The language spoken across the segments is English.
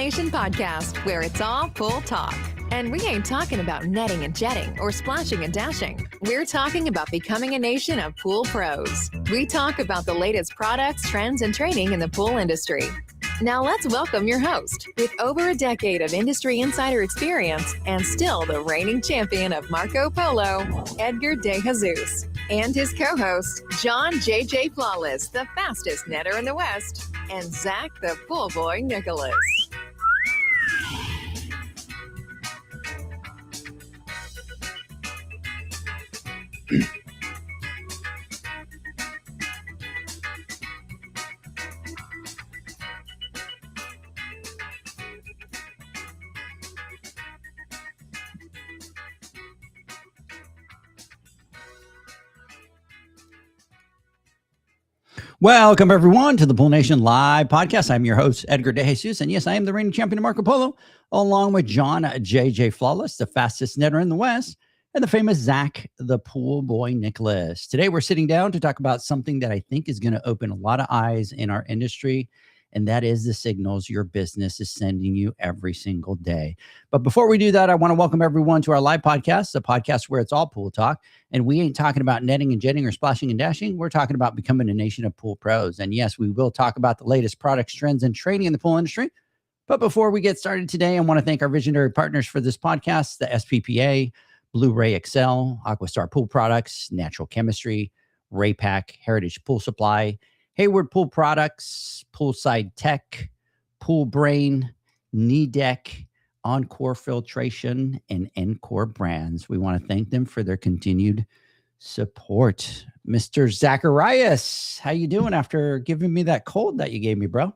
Nation podcast, where it's all pool talk. And we ain't talking about netting and jetting or splashing and dashing. We're talking about becoming a nation of pool pros. We talk about the latest products, trends, and training in the pool industry. Now let's welcome your host, with over a decade of industry insider experience and still the reigning champion of Marco Polo, Edgar De Jesus, and his co-host, John J.J. Flawless, the fastest netter in the West, and Zach the Pool Boy Nicholas. Welcome, everyone, to the Pool Nation Live podcast. I'm your host, Edgar De Jesus, and yes, I am the reigning champion of Marco Polo, along with John J.J. Flawless, the fastest netter in the West, and the famous Zach, the Pool Boy Nicholas. Today, we're sitting down to talk about something that I think is going to open a lot of eyes in our industry, and that is the signals your business is sending you every single day. But before we do that, I want to welcome everyone to our live podcast, a podcast where it's all pool talk. And we ain't talking about netting and jetting or splashing and dashing. We're talking about becoming a nation of pool pros. And yes, we will talk about the latest products, trends, and training in the pool industry. But before we get started today, I want to thank our visionary partners for this podcast, the SPPA, Blu-ray XL, Aquastar Pool Products, Natural Chemistry, Raypack, Heritage Pool Supply, Hayward Pool Products, Poolside Tech, Pool Brain, Knee Deck, Encore Filtration, and Encore Brands. We want to thank them for their continued support. Mr. Zacharias, how you doing after giving me that cold that you gave me, bro?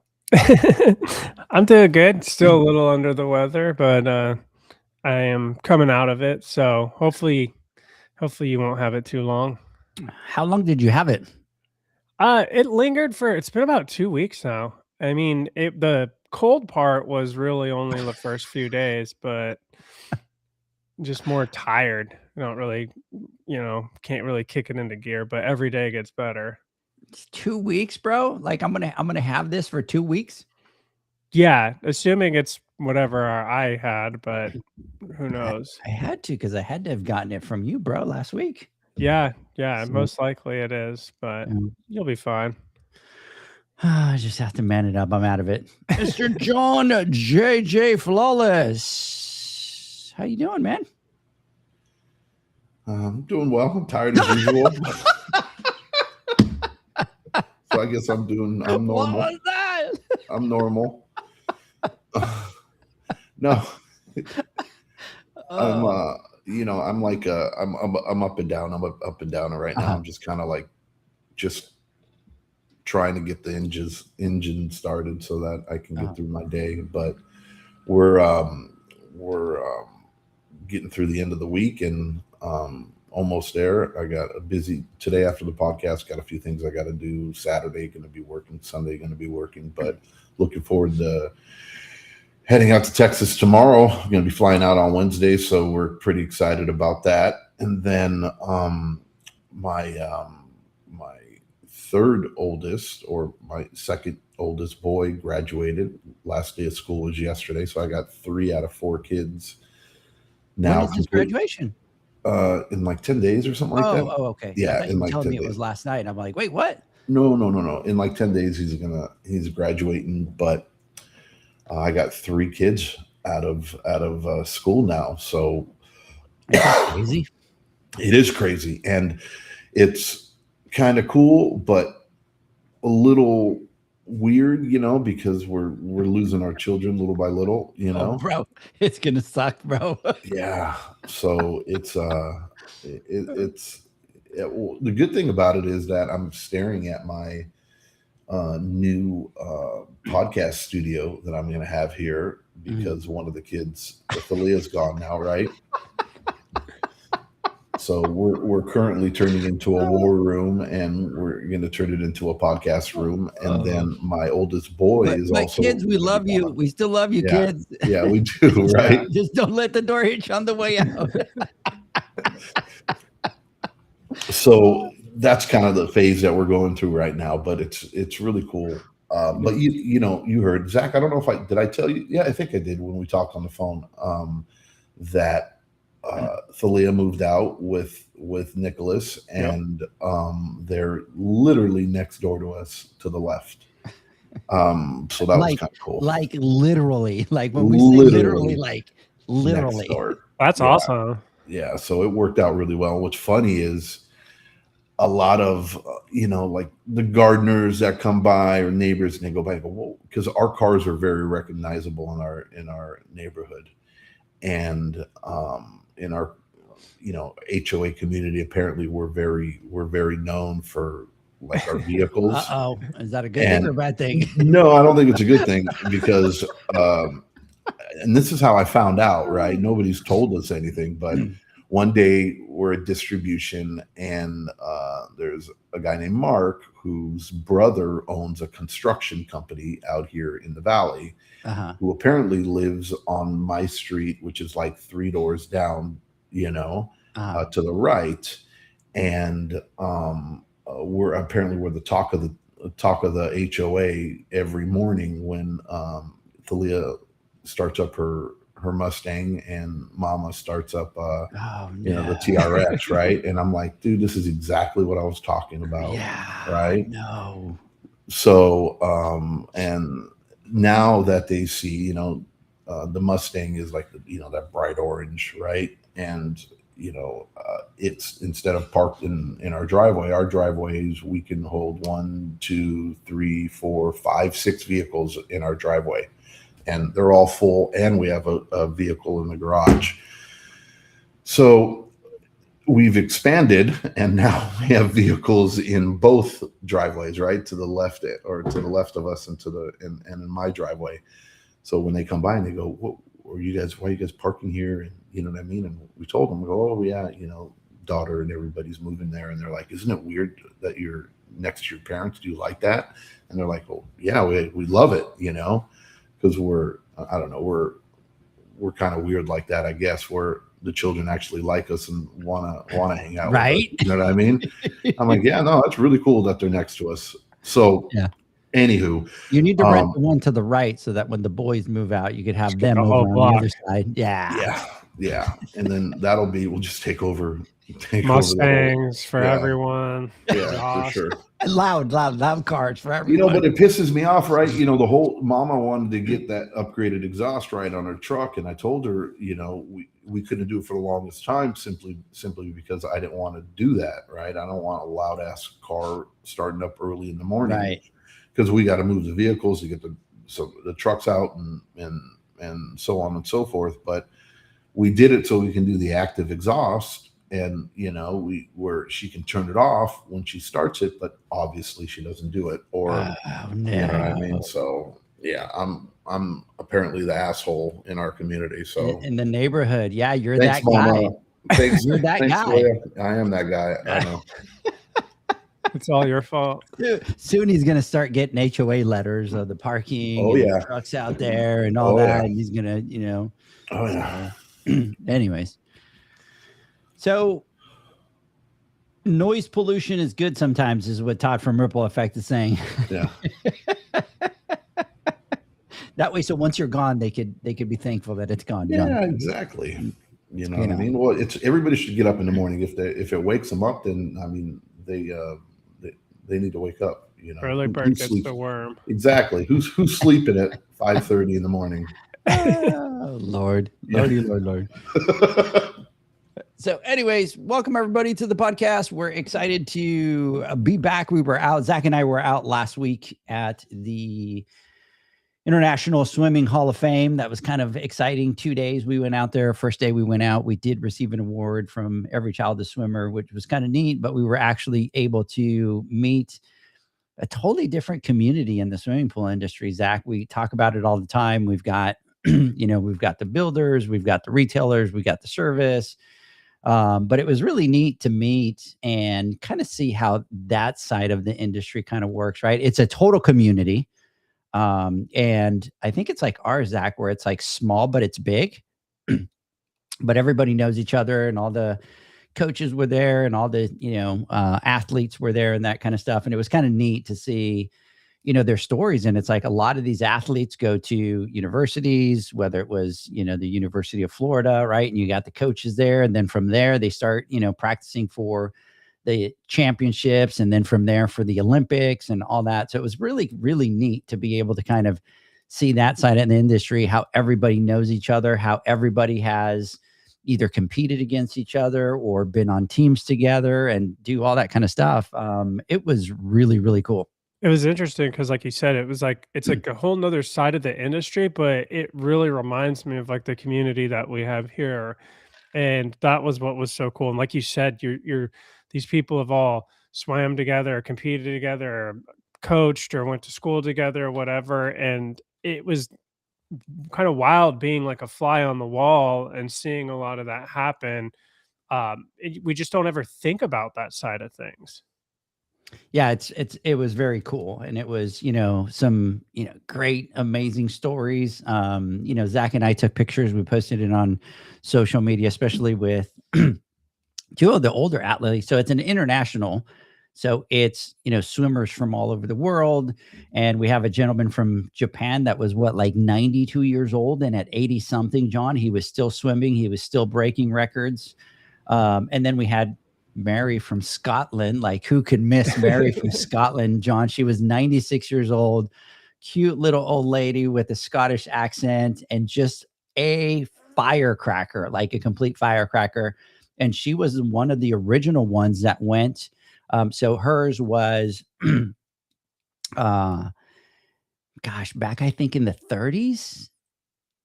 I'm doing good. Still a little under the weather, but I am coming out of it. So hopefully you won't have it too long. How long did you have it? It lingered it's been about 2 weeks now. I mean, the cold part was really only the first few days, but just more tired. I don't really, can't really kick it into gear, but every day gets better. It's 2 weeks, bro. Like I'm gonna have this for 2 weeks. Yeah, assuming it's whatever I had, but who knows? I had to, because I had to have gotten it from you, bro, last week. Yeah, most likely it is, but you'll be fine. I just have to man it up. I'm out of it. Mr. John J.J. Flawless. How you doing, man? I'm doing well. I'm tired as usual. So I guess I'm normal. What was that? I'm normal. No. I'm like I'm up and down. I'm up and down right now. I'm just kind of like just trying to get the engine started so that I can get through my day. But we're getting through the end of the week and almost there. I got a busy today after the podcast. Got a few things I got to do. Saturday going to be working. Sunday going to be working. But looking forward to heading out to Texas tomorrow. I'm going to be flying out on Wednesday, so we're pretty excited about that. And then my third oldest, or my second oldest boy, graduated. Last day of school was yesterday, so I got 3 out of 4 kids now. When is his graduation? In like 10 days or something like that. Oh, okay. Yeah, in like 10 days. It was last night. I'm like, wait, what? No. In like 10 days, he's graduating, but I got 3 kids out of school now. So it's crazy. It is crazy, and it's kind of cool, but a little weird, because we're losing our children little by little, bro, it's gonna suck, bro. Yeah. So it's the good thing about it is that I'm staring at my new podcast studio that I'm going to have here, because one of the kids, Thalia's gone now, right? So we're currently turning into a war room, and we're going to turn it into a podcast room. And then my oldest boy is also. Kids, we love you. We still love you, kids. Yeah, we do, right? Just don't let the door hit you on the way out. So that's kind of the phase that we're going through right now, but it's really cool. But you heard Zach. I don't know if did I tell you? Yeah, I think I did when we talked on the phone. That Thalia moved out with Nicholas, and they're literally next door to us to the left. So that was kind of cool. Like literally, like when we say literally, like literally. Next door. That's awesome. Yeah, so it worked out really well. What's funny is a lot of like the gardeners that come by or neighbors, and they go by and go, whoa, because our cars are very recognizable in our neighborhood, and in our HOA community, apparently we're very known for like our vehicles. Uh-oh, is that a good thing or a bad thing? No, I don't think it's a good thing because and this is how I found out, right? Nobody's told us anything, but one day we're at distribution, and there's a guy named Mark whose brother owns a construction company out here in the valley, who apparently lives on my street, which is like 3 doors down, to the right. And we're the talk of the HOA every morning when Thalia starts up her Mustang and Mama starts up the TRX, right? And I'm like, dude, this is exactly what I was talking about. Yeah, right. No. So and now that they see, the Mustang is like that bright orange, right? And it's, instead of parked in our driveways, we can hold 1, 2, 3, 4, 5, 6 vehicles in our driveway, and they're all full, and we have a vehicle in the garage. So we've expanded, and now we have vehicles in both driveways, right? To the left of us and and in my driveway. So when they come by and they go, why are you guys parking here? And you know what I mean? And we told them, oh yeah, daughter and everybody's moving there. And they're like, isn't it weird that you're next to your parents? Do you like that? And they're like, well, yeah, we love it, because we're kind of weird like that, I guess, where the children actually like us and want to hang out right with us, you know what I mean? I'm like, yeah, no, that's really cool that they're next to us. So yeah, anywho, you need to rent the one to the right so that when the boys move out, you could have them over on the other side. Yeah, and then we'll just take over Mustangs for everyone. Yeah, for sure. Loud cars for everyone. But it pisses me off, right? The whole Mama wanted to get that upgraded exhaust right on her truck, and I told her, we couldn't do it for the longest time simply because I didn't want to do that, right? I don't want a loud ass car starting up early in the morning, right? Because we got to move the vehicles to get the trucks out and so on and so forth. But we did it so we can do the active exhaust, and where she can turn it off when she starts it, but obviously she doesn't do it, or you know what I mean? So yeah, I'm apparently the asshole in our community. So in the neighborhood, yeah, you're that guy. Thanks, you're that guy. Leah. I am that guy. I know. It's all your fault. Soon he's gonna start getting HOA letters of the parking, the trucks out there, and all that. And he's gonna, Oh yeah. Anyways, so noise pollution is good sometimes, is what Todd from Ripple Effect is saying. Yeah. That way, so once you're gone, they could be thankful that it's gone. Yeah, exactly. You know what I mean? Well, everybody should get up in the morning. If it wakes them up, then I mean they need to wake up. Early bird gets the worm. Exactly. Who's sleeping at 5:30 in the morning? Oh, Lord. So anyways, welcome everybody to the podcast. We're excited to be back. Zach and I were out last week at the International Swimming Hall of Fame. That was kind of exciting. 2 days we went out there. First day we went out, we did receive an award from Every Child a Swimmer, which was kind of neat, but we were actually able to meet a totally different community in the swimming pool industry. Zach, we talk about it all the time. We've got, we've got the builders, we've got the retailers, we got the service. But it was really neat to meet and kind of see how that side of the industry kind of works, right? It's a total community. And I think it's like ours, Zach, where it's like small, but it's big, but everybody knows each other, and all the coaches were there, and all the, athletes were there, and that kind of stuff. And it was kind of neat to see, their stories. And it's like a lot of these athletes go to universities, whether it was, the University of Florida, right? And you got the coaches there. And then from there, they start, practicing for the championships. And then from there for the Olympics and all that. So it was really, really neat to be able to kind of see that side of the industry, how everybody knows each other, how everybody has either competed against each other or been on teams together and do all that kind of stuff. It was really, really cool. It was interesting because, like you said, it was like it's like a whole nother side of the industry, but it really reminds me of like the community that we have here. And that was what was so cool. And like you said, you're these people have all swam together, competed together, or coached, or went to school together, or whatever. And it was kind of wild being like a fly on the wall and seeing a lot of that happen. We just don't ever think about that side of things. Yeah, it was very cool. And it was, some, great, amazing stories. Zach and I took pictures. We posted it on social media, especially with two of the older athletes. So it's an international. So it's, swimmers from all over the world. And we have a gentleman from Japan that was like 92 years old. And at 80 something, John, he was still swimming. He was still breaking records. And then we had Mary from Scotland. Like, who could miss Mary from Scotland, John? She was 96 years old, cute little old lady with a Scottish accent and just a firecracker, like a complete firecracker. And she was one of the original ones that went. So hers was, back, I think in the 30s,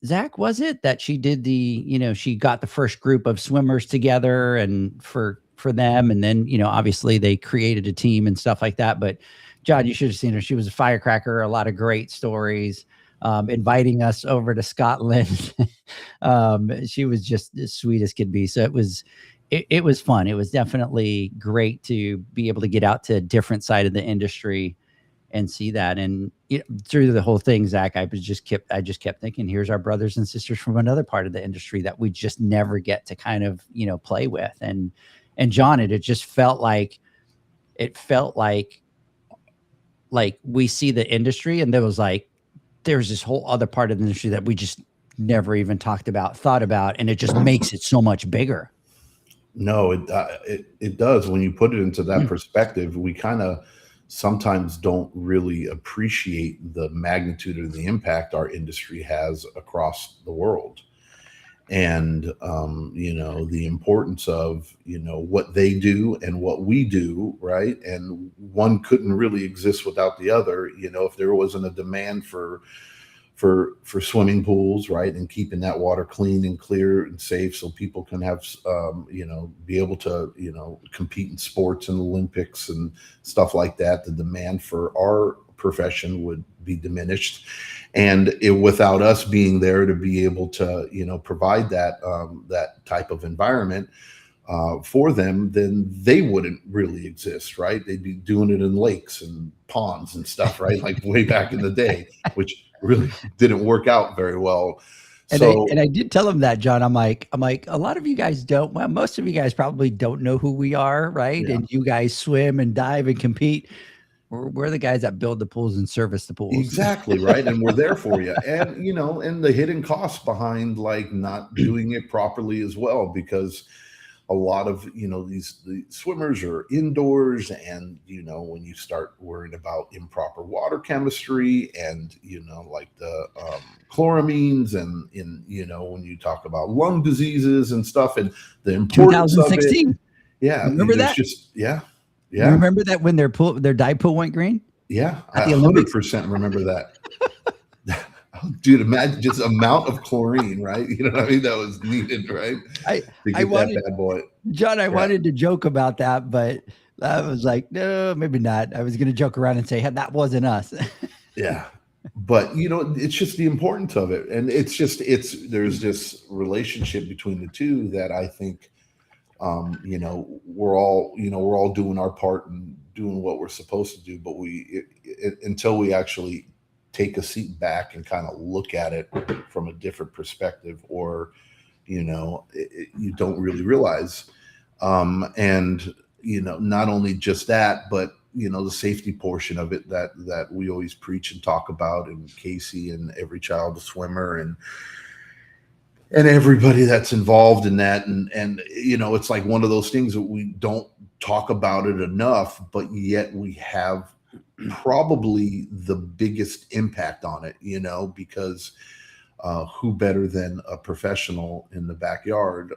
Zach, was it that she did she got the first group of swimmers together and for them. And then, obviously they created a team and stuff like that. But John, you should have seen her. She was a firecracker, a lot of great stories, inviting us over to Scotland. She was just as sweet as could be. So it was fun. It was definitely great to be able to get out to a different side of the industry and see that. And through the whole thing, Zach, I just kept thinking, here's our brothers and sisters from another part of the industry that we just never get to kind of, play with. And John, it just felt like we see the industry and there's this whole other part of the industry that we just never even thought about. And it just makes it so much bigger. No, it does. When you put it into that perspective, we kind of sometimes don't really appreciate the magnitude of the impact our industry has across the world. And, the importance of, what they do and what we do, right? And one couldn't really exist without the other. If there wasn't a demand for swimming pools, right, and keeping that water clean and clear and safe so people can have, be able to, compete in sports and Olympics and stuff like that, the demand for our profession would be diminished. And without us being there to be able to, provide that type of environment for them, then they wouldn't really exist, right? They'd be doing it in lakes and ponds and stuff, right? Like way back in the day, which really didn't work out very well. And I did tell him that, John. I'm like, a lot of you guys don't. Well, most of you guys probably don't know who we are, right? Yeah. And you guys swim and dive and compete. We're the guys that build the pools and service the pools. Exactly, right. And we're there for you. And, and the hidden costs behind like not doing it properly as well, because a lot of, the swimmers are indoors and, when you start worrying about improper water chemistry and, like the chloramines and when you talk about lung diseases and stuff and the importance 2016. of it. Yeah. Remember that? Yeah. You remember that when their dive pool went green? Yeah. I 100% remember that. Dude, imagine just amount of chlorine, right? You know what I mean? That was needed, right? That bad boy. John, I wanted to joke about that, but I was like, no, maybe not. I was going to joke around and say, hey, that wasn't us. Yeah. But, it's just the importance of it. And there's this relationship between the two that I think, we're all doing our part and doing what we're supposed to do, but until we actually take a seat back and kind of look at it from a different perspective, or, you don't really realize. And, not only just that, but, the safety portion of it that we always preach and talk about, and Casey and every child a swimmer and everybody that's involved in that. And it's like one of those things that we don't talk about it enough, but yet we have probably the biggest impact on it, because who better than a professional in the backyard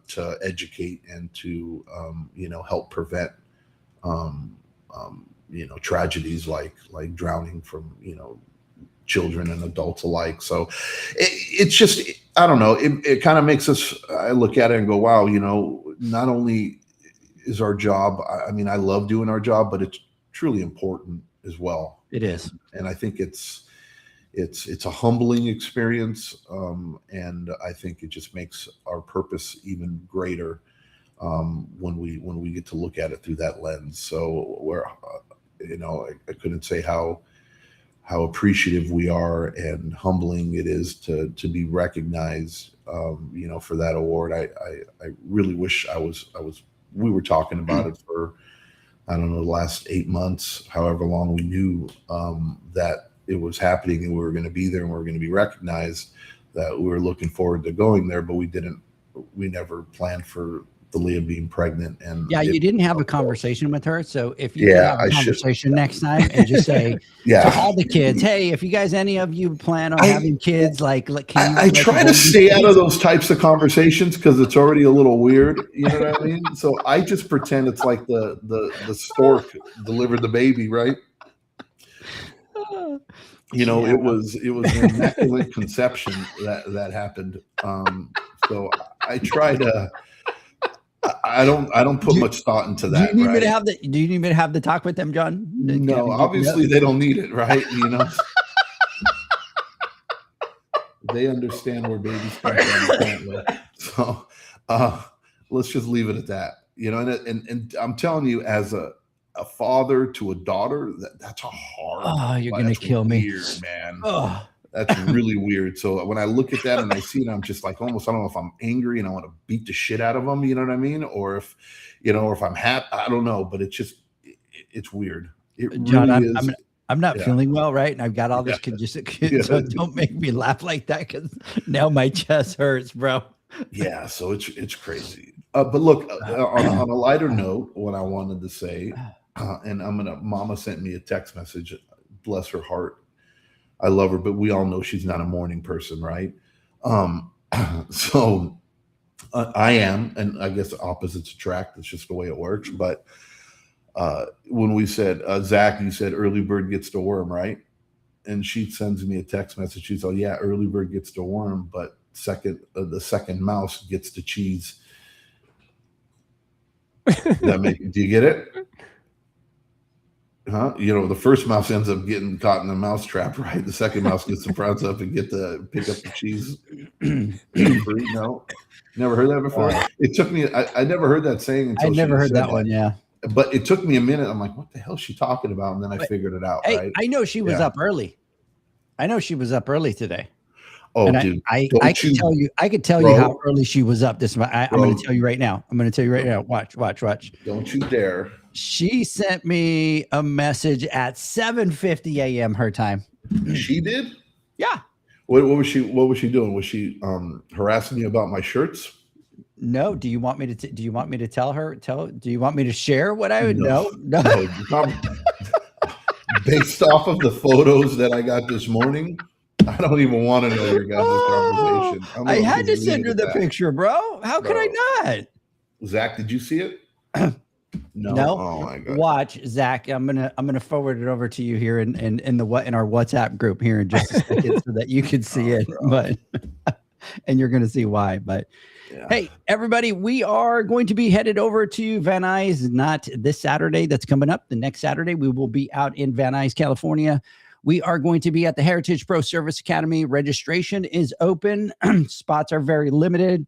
to educate and to help prevent tragedies like drowning from children and adults alike. So it's just, I don't know, it kind of makes us, I look at it and go, wow, not only is our job, I mean, I love doing our job, but it's truly important as well. It is. And I think it's a humbling experience, and I think it just makes our purpose even greater when we get to look at it through that lens. So I couldn't say how appreciative we are and humbling it is to be recognized, for that award. I really wish we were talking about it for, I don't know, the last 8 months, however long we knew that it was happening and we were going to be there and we were going to be recognized, that we were looking forward to going there, but we never planned for Leah being pregnant. And you didn't have a conversation with her. So if you could have a conversation next time and just say to all the kids, hey, if you guys, any of you plan on having kids, I try to stay out of those types of conversations because it's already a little weird. You know what I mean? So I just pretend it's like the stork delivered the baby, right? It was an immaculate conception that happened. So I try to. I don't put much thought into that. Do you need me to have the talk with them, John? No, obviously they don't need it, right? They understand where babies come from. So let's just leave it at that. And I'm telling you, as a father to a daughter, that's a hard. Oh, you're gonna kill me, weird, man. Oh. That's really weird. So when I look at that and I see it, I'm just like, almost, I don't know if I'm angry and I want to beat the shit out of them. You know what I mean? Or if, or if I'm happy, I don't know, but it's weird. John, really I'm not feeling well, right? And I've got all this so don't make me laugh like that, because now my chest hurts, bro. Yeah. So it's crazy. But look, on a lighter note, what I wanted to say, and Mama sent me a text message, bless her heart. I love her, but we all know she's not a morning person, right? So I am, and I guess opposites attract. It's just the way it works. But when we said, Zach, you said early bird gets the worm, right? And she sends me a text message. She's like, yeah, early bird gets the worm, but the second mouse gets the cheese. Do you get it? Huh? The first mouse ends up getting caught in the mouse trap, right? The second mouse gets to prance up and pick up the cheese. No, never heard that before. It took me. I never heard that saying until I never heard that one. Yeah, but it took me a minute. I'm like, what the hell is she talking about? And then I figured it out. Hey, right? I know she was up early. I know she was up early today. Oh, and dude! I could tell you how early she was up this morning. I'm going to tell you right now. Watch. Don't you dare. She sent me a message at 7:50 a.m. her time. She did? Yeah. What was she doing? Was she harassing you about my shirts? No. Do you want me to tell her? Do you want me to share what I would know? No. Based off of the photos that I got this morning, I don't even want to know your guys' conversation. I had to send her the picture, bro. How could I not? Zach, did you see it? No. Oh my God. Watch, Zach. I'm gonna forward it over to you here in our WhatsApp group here in just a second so that you can see it. Bro. But and you're gonna see why. But hey, everybody, we are going to be headed over to Van Nuys, not this Saturday that's coming up. The next Saturday, we will be out in Van Nuys, California. We are going to be at the Heritage Pro Service Academy. Registration is open. Spots are very limited.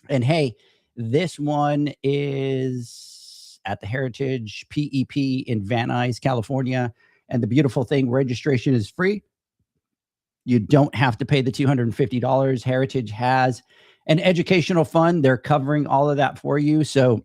And hey, this one is at the Heritage PEP in Van Nuys, California. And the beautiful thing, registration is free. You don't have to pay the $250. Heritage has an educational fund. They're covering all of that for you. So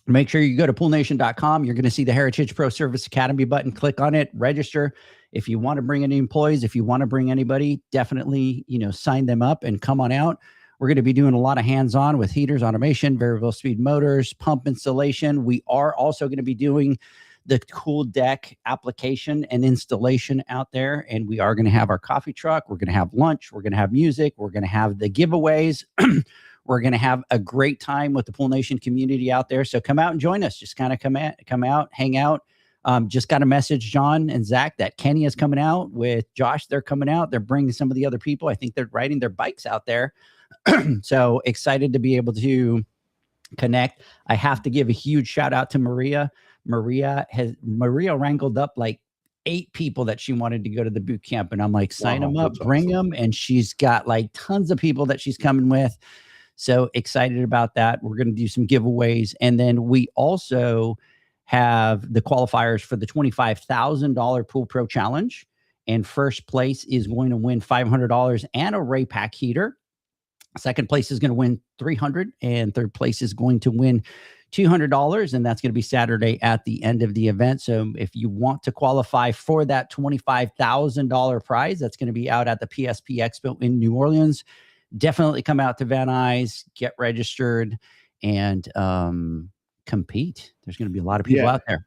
Make sure you go to poolnation.com. You're going to see the Heritage Pro Service Academy button. Click on it, register. If you want to bring any employees, if you want to bring anybody, definitely, sign them up and come on out. We're going to be doing a lot of hands-on with heaters, automation, variable speed motors, pump installation. We are also going to be doing the Cool Deck application and installation out there. And we are going to have our coffee truck. We're going to have lunch. We're going to have music. We're going to have the giveaways. We're going to have a great time with the Pool Nation community out there. So come out and join us. Just kind of come out, hang out. Just got a message, John and Zach, that Kenny is coming out with Josh. They're coming out. They're bringing some of the other people. I think they're riding their bikes out there. So excited to be able to connect. I have to give a huge shout out to Maria. Maria wrangled up like 8 people that she wanted to go to the boot camp. And I'm like, sign them up, bring them. And she's got like tons of people that she's coming with. So excited about that. We're going to do some giveaways. And then we also have the qualifiers for the $25,000 Pool Pro Challenge. And first place is going to win $500 and a Ray Pack heater. Second place is going to win $300, and third place is going to win $200. And that's going to be Saturday at the end of the event. So if you want to qualify for that $25,000 prize, that's going to be out at the PSP Expo in New Orleans. Definitely come out to Van Nuys, get registered, and compete. There's going to be a lot of people out there.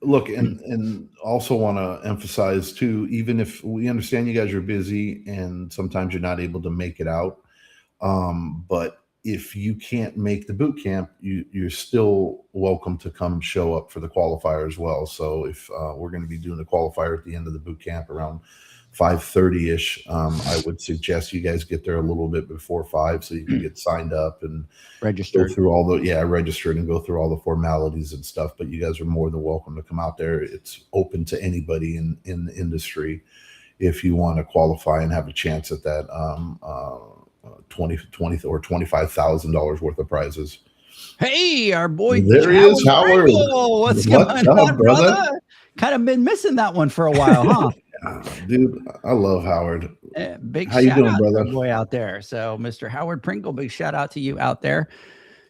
Look, and also want to emphasize too, even if we understand you guys are busy and sometimes you're not able to make it out, but if you can't make the boot camp, you're still welcome to come show up for the qualifier as well. So if we're going to be doing the qualifier at the end of the boot camp around 5:30ish, I would suggest you guys get there a little bit before 5 so you can get signed up and registered. Go through all the registered and go through all the formalities and stuff. But you guys are more than welcome to come out there. It's open to anybody in the industry if you want to qualify and have a chance at that $20 or $25,000 worth of prizes. Hey, our boy there he is, Howard. What's going on, brother? Kind of been missing that one for a while, huh? Dude, I love Howard. Big How you shout doing, out brother? to the boy out there. So Mr. Howard Pringle, big shout out to you out there.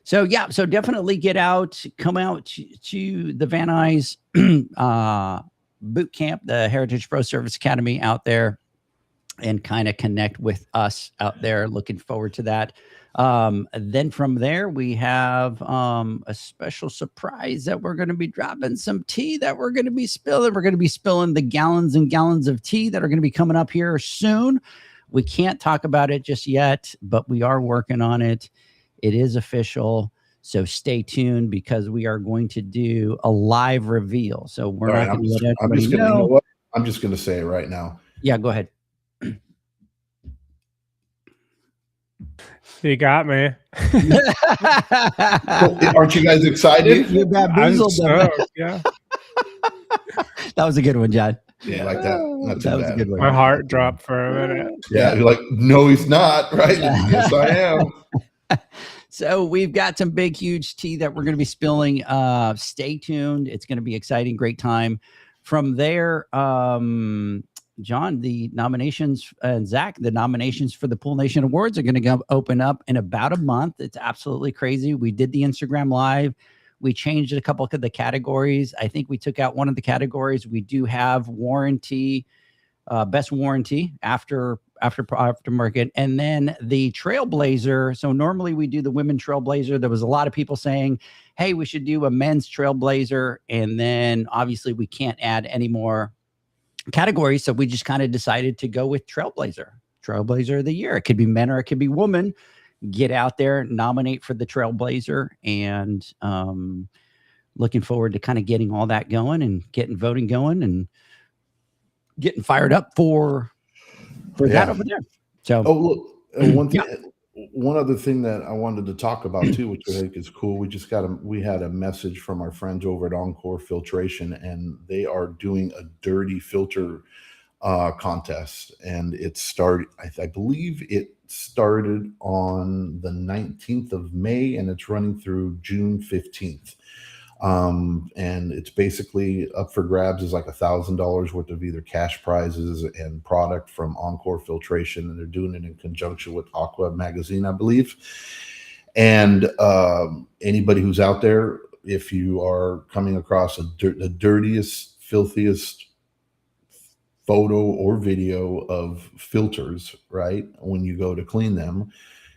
So yeah, so definitely get out, come out to the Van Nuys boot camp, the Heritage Pro Service Academy out there, and kind of connect with us out there. Looking forward to that. Then from there, we have a special surprise that we're going to be dropping some tea that we're going to be spilling. We're going to be spilling the gallons and gallons of tea that are going to be coming up here soon. We can't talk about it just yet, but we are working on it. It is official. So stay tuned because we are going to do a live reveal. So we're not going to let everybody know. You know what? I'm just going to say it right now. Yeah, go ahead. You got me. Aren't you guys excited? You bamboozled them. Yeah. That was a good one, John. Yeah, like that. Not too That was bad. a good one. My heart dropped for a minute. Yeah, you're like, no, he's not, right? Yes, I am. So we've got some big, huge tea that we're going to be spilling. Stay tuned. It's going to be exciting, great time. From there, John, the nominations, and Zach, the nominations for the Pool Nation Awards are going to open up in about a month. It's absolutely crazy. We did the Instagram Live. We changed a couple of the categories. I think we took out one of the categories. We do have warranty, best warranty aftermarket, and then the Trailblazer. So normally we do the women Trailblazer. There was a lot of people saying, hey, we should do a men's Trailblazer. And then obviously we can't add any more categories. So we just kind of decided to go with Trailblazer of the year. It could be men or it could be women. Get out there, nominate for the Trailblazer, and looking forward to kind of getting all that going and getting voting going and getting fired up for that over there. So, one other thing that I wanted to talk about too, which I think is cool. We had a message from our friends over at Encore Filtration, and they are doing a dirty filter contest, and it started. I believe it started on the 19th of May, and it's running through June 15th. And it's basically up for grabs is like $1,000 worth of either cash prizes and product from Encore Filtration, and they're doing it in conjunction with Aqua Magazine, I believe. And anybody who's out there, if you are coming across the dirtiest, filthiest photo or video of filters, right? When you go to clean them,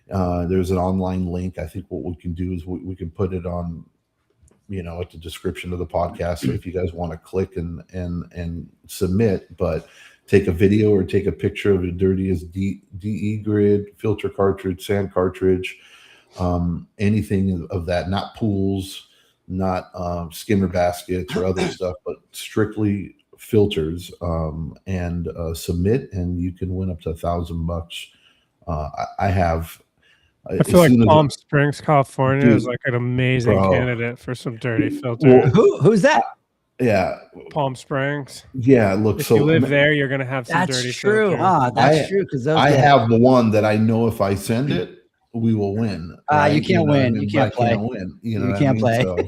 there's an online link. I think what we can do is we can put it on, at the description of the podcast. So if you guys want to click and submit, but take a video or take a picture of the dirtiest DE grid, filter cartridge, sand cartridge, anything of that, not pools, not skimmer baskets or other stuff, but strictly filters, and submit, and you can win up to $1,000. I feel like Palm Springs, California is like an amazing candidate for some dirty filters. Who's that? Yeah, Palm Springs. Yeah, look. If you live there, you're gonna have some dirty true. filters. That's true. Because I have one that I know if I send it, we will win. Right? You can't win. You can't play. You can't play. So,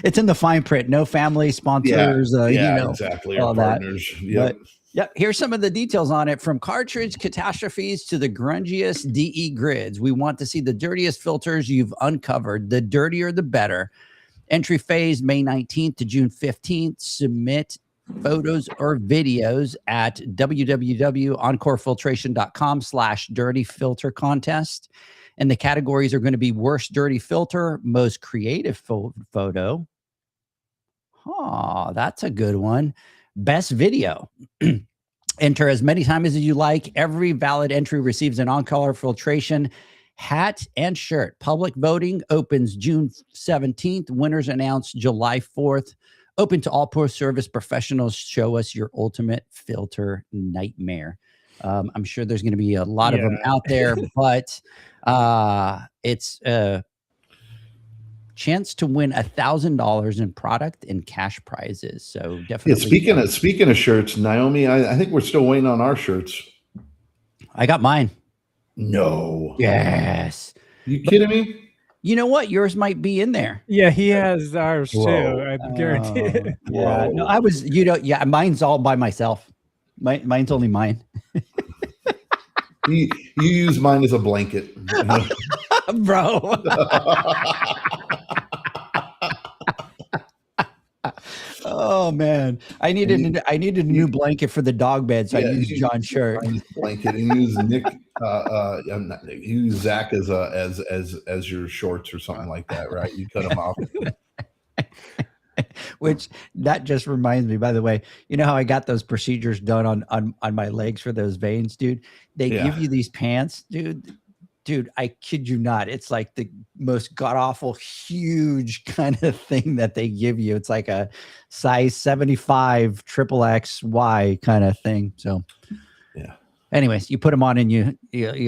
it's in the fine print. No family sponsors. Exactly. All Our partners. That. Yep. Yep. Here's some of the details on it, from cartridge catastrophes to the grungiest DE grids. We want to see the dirtiest filters you've uncovered. The dirtier, the better. Entry phase May 19th to June 15th. Submit photos or videos at www.encorefiltration.com/dirty filter contest. And the categories are going to be worst dirty filter, most creative photo. Oh, that's a good one. Best video. Enter as many times as you like. Every valid entry receives an Encore Filtration hat and shirt. Public voting opens June 17th. Winners announced July 4th. Open to all Pro Service professionals. Show us your ultimate filter nightmare. I'm sure there's going to be a lot of them out there, but it's a chance to win $1,000 in product and cash prizes. So definitely. Yeah, speaking of shirts, Naomi, I think we're still waiting on our shirts. I got mine. No. Yes. You kidding me? You know what? Yours might be in there. Yeah, he has ours too. I guarantee it. Yeah. No, I was, mine's all by myself. Mine's only mine. You use mine as a blanket. Bro. Oh man, I needed a new blanket for the dog bed, so I used John's shirt. Blanket, and use Nick. You use Zach as your shorts or something like that, right? You cut them off. Which that just reminds me, by the way, you know how I got those procedures done on my legs for those veins, dude? They give you these pants, dude, I kid you not. It's like the most god-awful, huge kind of thing that they give you. It's like a size 75 XXY kind of thing. So, yeah. Anyways, you put them on and you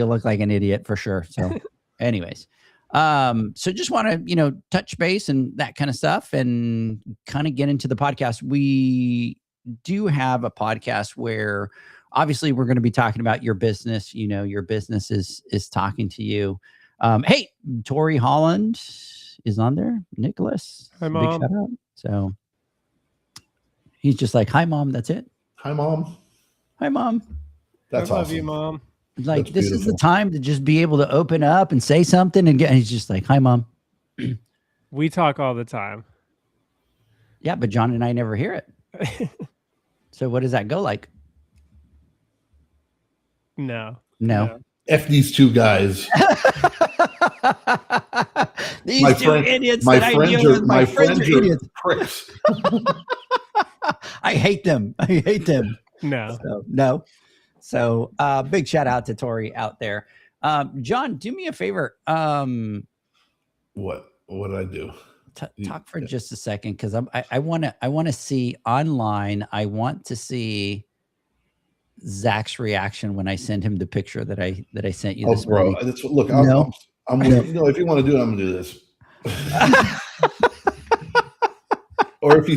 look like an idiot for sure. So, anyways, so just want to touch base and that kind of stuff, and kind of get into the podcast. We do have a podcast where obviously we're going to be talking about your business. Your business is talking to you. Hey, Tori Holland is on there. Nicholas. Hi, Mom. Big shout out. So he's just like, hi, Mom. That's it. Hi, Mom. Hi, Mom. That's I love awesome. you, Mom. Like, That's this beautiful. is the time to just be able to open up and say something and he's just like, hi, Mom. We talk all the time. Yeah, but John and I never hear it. So what does that go like? No. F these two guys. These My two friend- idiots My that I friends deal are with, my friends are idiots. pricks. I hate them. No. No. So big shout out to Tori out there. John, do me a favor. What did I do? Talk for just a second, because I want to see online. I want to see Zach's reaction when I send him the picture that I sent you this morning. Look, I'm if you want to do it, I'm gonna do this. Or if you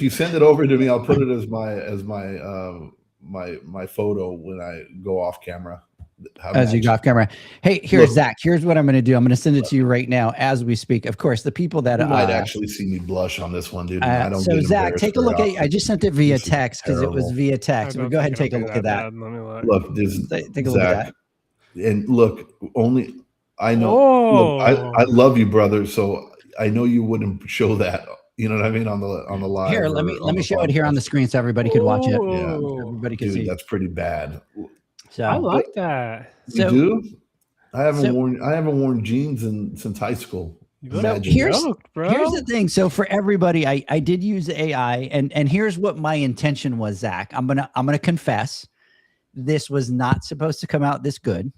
send it over to me, I'll put it as my photo when I go off camera. As you go off camera. Hey, here's Zach. Here's what I'm going to do. I'm going to send it to you right now as we speak. Of course, the people that you might actually see me blush on this one, dude. I don't. So Zach, take a look at. I just sent it via text because it was via text. Go ahead and take a look at that. Look, this take a look at that. And look, only I know. Oh. Look, I love you, brother. So I know you wouldn't show that. You know what I mean on the live. Here, let me show it here on the screen so everybody could watch it. Yeah, Everybody could dude, see. that's pretty bad. So I like that. You do? I haven't worn jeans since high school. So here's the thing. So for everybody, I did use AI, and here's what my intention was, Zach. I'm gonna confess, this was not supposed to come out this good.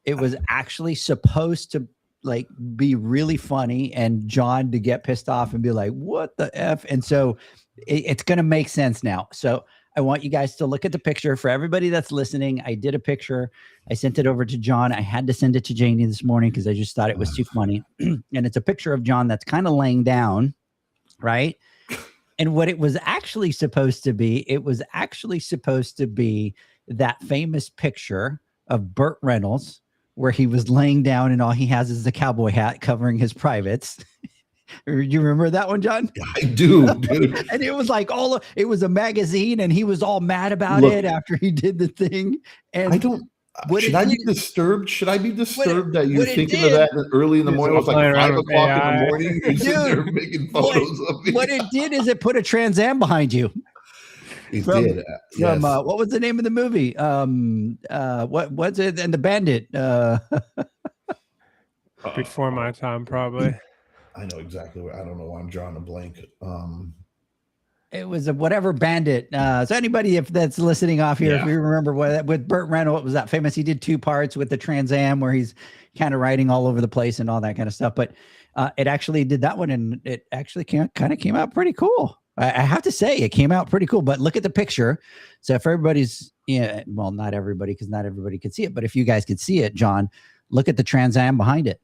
It was actually supposed to like be really funny and John to get pissed off and be like, what the F? And so it's going to make sense now. So I want you guys to look at the picture. For everybody that's listening, I did a picture. I sent it over to John. I had to send it to Janie this morning because I just thought it was too funny. And it's a picture of John that's kind of laying down, right? And what it was actually supposed to be, that famous picture of Burt Reynolds where he was laying down and all he has is the cowboy hat covering his privates. You remember that one, John? Yeah, I do, dude. And it was like it was a magazine and he was all mad about it after he did the thing. And I don't, should I be disturbed? Should I be disturbed that you're thinking of that early in the morning? It was like 5 o'clock in the morning. You're sitting there making photos of me. What it did is it put a Trans Am behind you. It did. Yes. What was the name of the movie? What's it? And the Bandit. Before my time, probably. I know exactly what. I don't know why I'm drawing a blank. It was a whatever Bandit. So anybody that's listening off here, if you remember with Burt Reynolds, what was that famous? He did 2 parts with the Trans Am where he's kind of riding all over the place and all that kind of stuff. But it actually did that one, and it actually kind of came out pretty cool. I have to say it came out pretty cool, but look at the picture. So if everybody's, well, not everybody, because not everybody could see it, but if you guys could see it, John, look at the Trans Am behind it.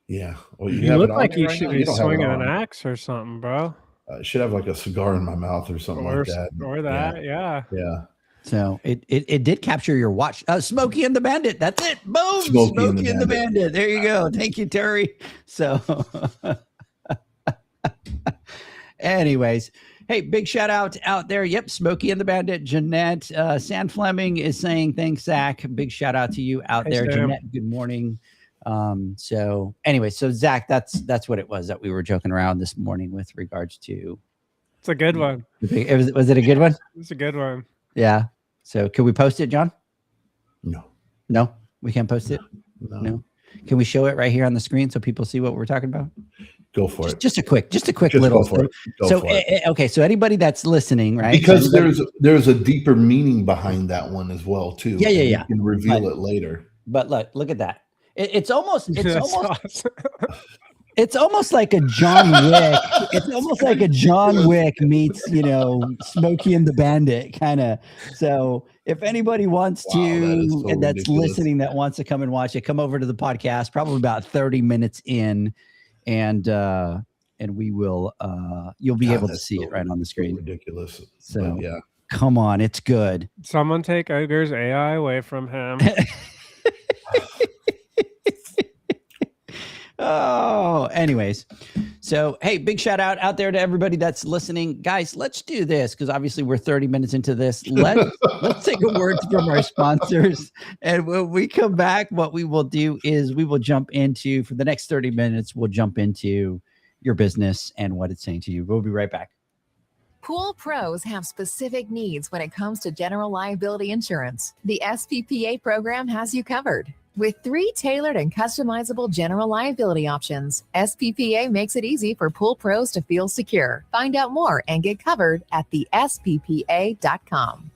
Yeah. Well, you look like you should be swinging an axe or something, bro. I should have like a cigar in my mouth or something like that. Or that, yeah. So it did capture your watch. Smokey and the Bandit. That's it. Boom. Smokey and the Bandit. There you go. Thank you, Terry. So anyways, hey, big shout out there. Yep, Smokey and the Bandit. Jeanette San Fleming is saying thanks, Zach. Big shout out to you out there, Sam. Jeanette. Good morning. So anyway, so Zach, that's what it was that we were joking around this morning with regards to. It's a good one. Was it a good one? It's a good one. Yeah. So can we post it, John? No, we can't post it. No. Can we show it right here on the screen so people see what we're talking about? Go for it. Just a quick little. Okay. So anybody that's listening, right? Because there's a deeper meaning behind that one as well too. Yeah. You can reveal it later. But look at that. It's almost awesome. It's almost like a John Wick. It's almost like a John Wick meets, Smokey and the Bandit kind of. So if anybody wants to, and that's listening, that wants to come and watch it, come over to the podcast, probably about 30 minutes in, and we will, you'll be able to see it right on the screen. Ridiculous. So come on, it's good. Someone take Edgar's AI away from him. Oh, anyways. So, hey, big shout out there to everybody that's listening. Guys, let's do this because obviously we're 30 minutes into this. Let's take a word from our sponsors. And when we come back, what we will do is we will jump into, for the next 30 minutes, we'll jump into your business and what it's saying to you. We'll be right back. Pool pros have specific needs when it comes to general liability insurance. The SPPA program has you covered. With 3 tailored and customizable general liability options, SPPA makes it easy for pool pros to feel secure. Find out more and get covered at thesppa.com.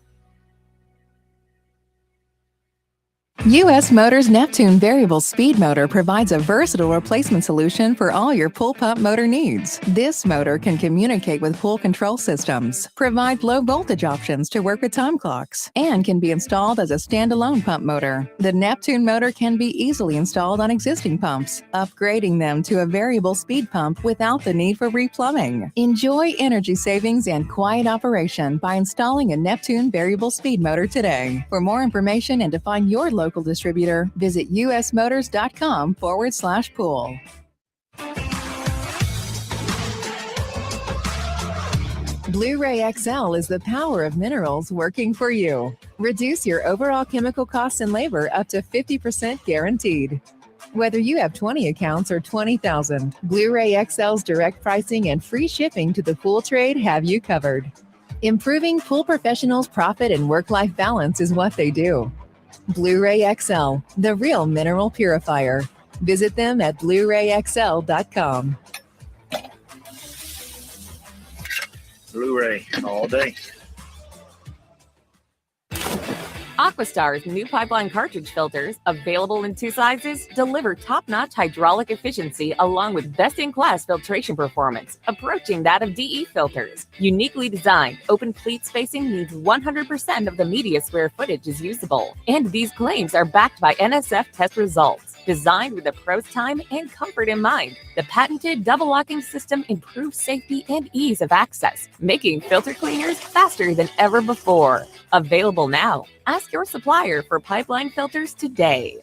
U.S. Motors Neptune Variable Speed Motor provides a versatile replacement solution for all your pool pump motor needs. This motor can communicate with pool control systems, provide low voltage options to work with time clocks, and can be installed as a standalone pump motor. The Neptune motor can be easily installed on existing pumps, upgrading them to a variable speed pump without the need for replumbing. Enjoy energy savings and quiet operation by installing a Neptune Variable Speed Motor today. For more information and to find your local distributor, visit usmotors.com/pool. Blu-ray XL is the power of minerals working for you. Reduce your overall chemical costs and labor up to 50% guaranteed. Whether you have 20 accounts or 20,000, Blu-ray XL's direct pricing and free shipping to the pool trade have you covered. Improving pool professionals' profit and work-life balance is what they do. Blu-ray XL, the real mineral purifier. Visit them at BluRayXL.com. Blu-ray all day. Aquastar's new pipeline cartridge filters, available in 2 sizes, deliver top-notch hydraulic efficiency along with best-in-class filtration performance, approaching that of DE filters. Uniquely designed, open pleat spacing means 100% of the media square footage is usable. And these claims are backed by NSF test results. Designed with the pro's time and comfort in mind, the patented double locking system improves safety and ease of access, making filter cleaners faster than ever before. Available now. Ask your supplier for pipeline filters today.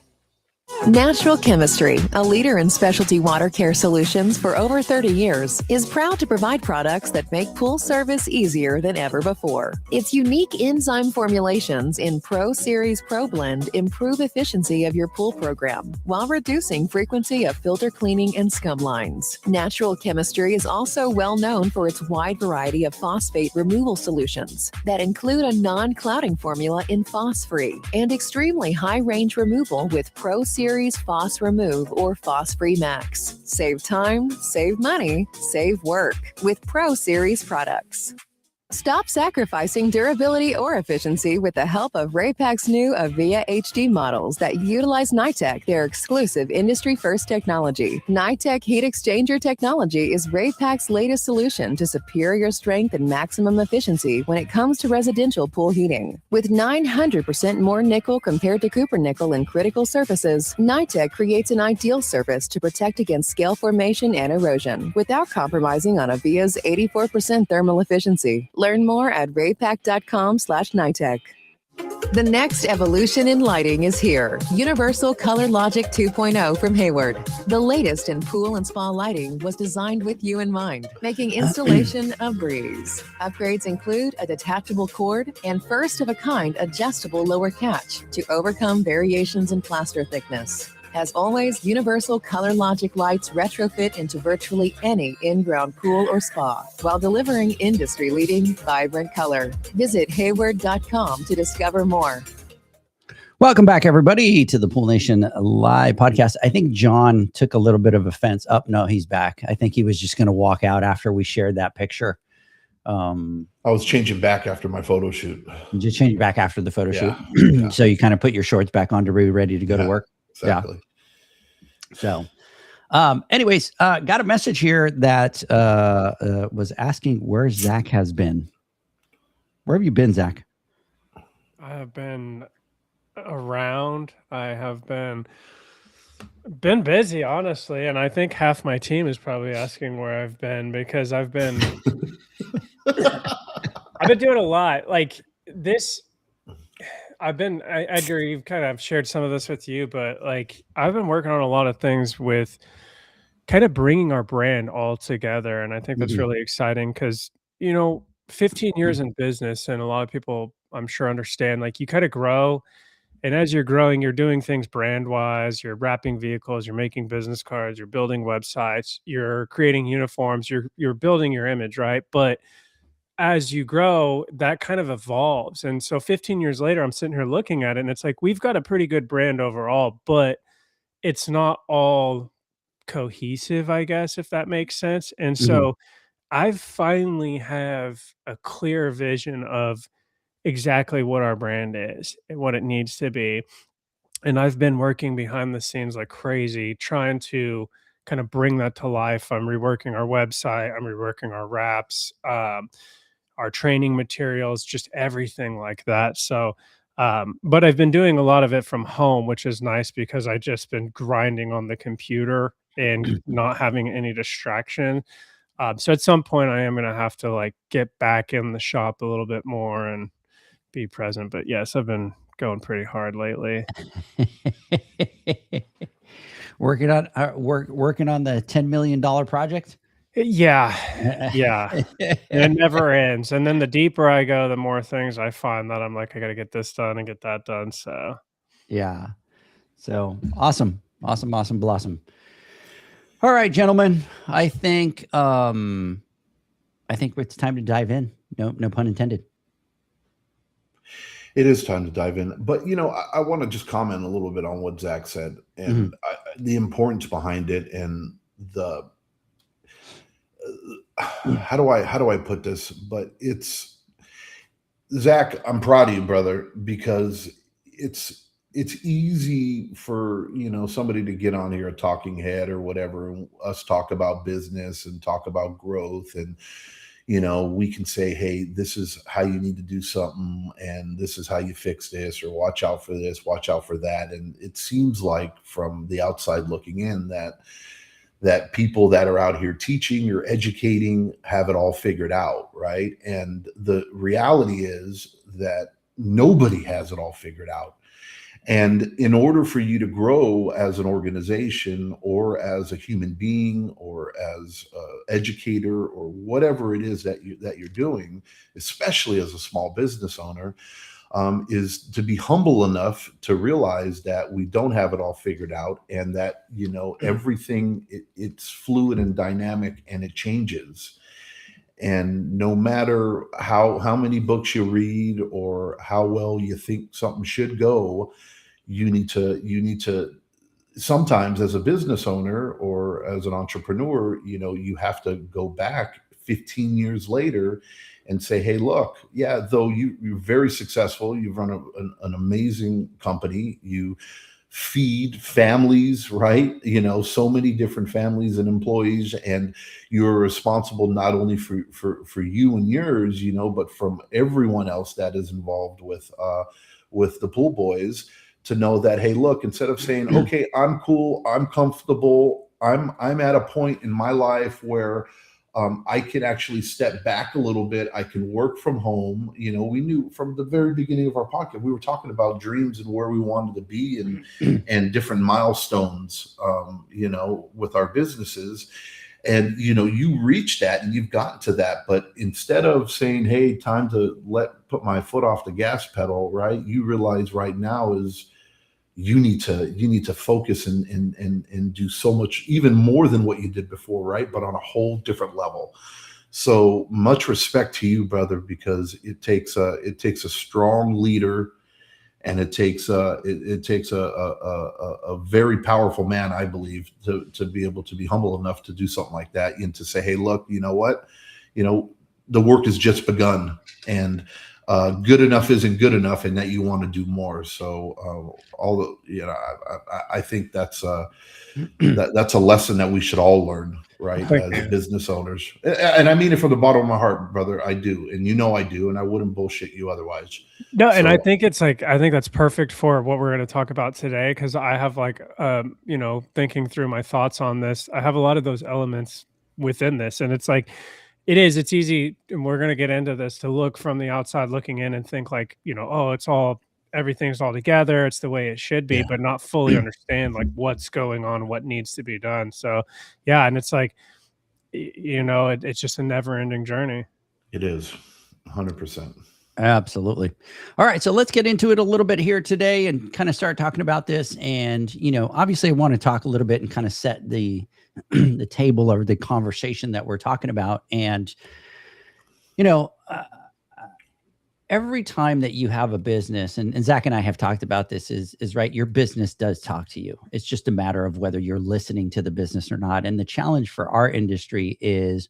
Natural Chemistry, a leader in specialty water care solutions for over 30 years, is proud to provide products that make pool service easier than ever before. Its unique enzyme formulations in Pro Series Pro Blend improve efficiency of your pool program while reducing frequency of filter cleaning and scum lines. Natural Chemistry is also well known for its wide variety of phosphate removal solutions that include a non-clouding formula in Phos-Free and extremely high range removal with Pro Series Phos Remove or Phos-Free Max. Save time, save money, save work with Pro Series products. Stop sacrificing durability or efficiency with the help of Raypak's new Avia HD models that utilize NITEC, their exclusive industry-first technology. NITEC heat exchanger technology is Raypak's latest solution to superior strength and maximum efficiency when it comes to residential pool heating. With 900% more nickel compared to copper nickel in critical surfaces, NITEC creates an ideal surface to protect against scale formation and erosion without compromising on Avia's 84% thermal efficiency. Learn more at raypak.com/NITEC. The next evolution in lighting is here. Universal Color Logic 2.0 from Hayward. The latest in pool and spa lighting was designed with you in mind, making installation a breeze. Upgrades include a detachable cord and first-of-a-kind adjustable lower catch to overcome variations in plaster thickness. As always, Universal Color Logic lights retrofit into virtually any in-ground pool or spa while delivering industry-leading, vibrant color. Visit Hayward.com to discover more. Welcome back, everybody, to the Pool Nation Live podcast. I think John took a little bit of offense. No, he's back. I think he was just going to walk out after we shared that picture. I was changing back after my photo shoot. Just change back after the photo shoot. Yeah. So you kind of put your shorts back on to be ready to go to work. Exactly. Yeah. So, anyways, got a message here that was asking where Zach has been. Where have you been, Zach? I have been around. I have been busy, honestly, and I think half my team is probably asking where I've been because I've been doing a lot. Like this. Edgar, you've kind of shared some of this with you, but like I've been working on a lot of things with kind of bringing our brand all together. And I think that's really exciting because, 15 years in business, and a lot of people I'm sure understand, like you kind of grow. And as you're growing, you're doing things brand wise, you're wrapping vehicles, you're making business cards, you're building websites, you're creating uniforms, you're building your image, right? But as you grow, that kind of evolves. And so 15 years later, I'm sitting here looking at it and it's like, we've got a pretty good brand overall, but it's not all cohesive, I guess, if that makes sense. And so I finally have a clear vision of exactly what our brand is and what it needs to be. And I've been working behind the scenes like crazy, trying to kind of bring that to life. I'm reworking our website, I'm reworking our wraps, our training materials, just everything like that. So, but I've been doing a lot of it from home, which is nice because I just been grinding on the computer and not having any distraction. So at some point I am going to have to like get back in the shop a little bit more and be present. But yes, I've been going pretty hard lately. Working on the $10 million project. Yeah. It never ends. And then the deeper I go, the more things I find that I'm like, I got to get this done and get that done. So, yeah. So awesome. Awesome, awesome, blossom. All right, gentlemen. I think it's time to dive in. No pun intended. It is time to dive in. But, I want to just comment a little bit on what Zach said and the importance behind it and the how do I put this? But it's Zach, I'm proud of you, brother, because it's easy for somebody to get on here a talking head or whatever, and us talk about business and talk about growth, and we can say, hey, this is how you need to do something, and this is how you fix this, or watch out for this, watch out for that. And it seems like from the outside looking in that people that are out here teaching or educating have it all figured out, right? And the reality is that nobody has it all figured out. And in order for you to grow as an organization or as a human being or as an educator or whatever it is that you're doing, especially as a small business owner, is to be humble enough to realize that we don't have it all figured out, and that everything it's fluid and dynamic, and it changes. And no matter how many books you read or how well you think something should go, you need to sometimes, as a business owner or as an entrepreneur, you have to go back 15 years later and say, hey, look, yeah, though you're very successful, you've run an amazing company, you feed families, right? So many different families and employees, and you're responsible not only for you and yours, but from everyone else that is involved with the Pool Boys, to know that, hey, look, instead of saying, okay, I'm cool, I'm comfortable, I'm at a point in my life where I can actually step back a little bit. I can work from home. We knew from the very beginning of our podcast, we were talking about dreams and where we wanted to be and different milestones, with our businesses. And, you reach that and you've gotten to that. But instead of saying, hey, time to put my foot off the gas pedal, right? You realize right now is you need to focus and do so much, even more than what you did before, right? But on a whole different level. So much respect to you, brother, because it takes a strong leader, and it takes a very powerful man, I believe, to be able to be humble enough to do something like that, and to say, hey, look, you know what, the work has just begun, and good enough isn't good enough, and that you want to do more. So I think that's a lesson that we should all learn, right? As business owners. And I mean it from the bottom of my heart, brother. I do. And I do, and I wouldn't bullshit you otherwise. No, and I think that's perfect for what we're going to talk about today, because I have thinking through my thoughts on this, I have a lot of those elements within this, and it's it's easy, and we're going to get into this, to look from the outside looking in and think everything's all together, it's the way it should be, but not fully understand what's going on, what needs to be done. So yeah, and it's it's just a never-ending journey. It is 100%. Absolutely. All right, so let's get into it a little bit here today and kind of start talking about this. And obviously I want to talk a little bit and kind of set the the table or the conversation that we're talking about. And every time that you have a business, and Zach and I have talked about this, is right, your business does talk to you. It's just a matter of whether you're listening to the business or not. And the challenge for our industry is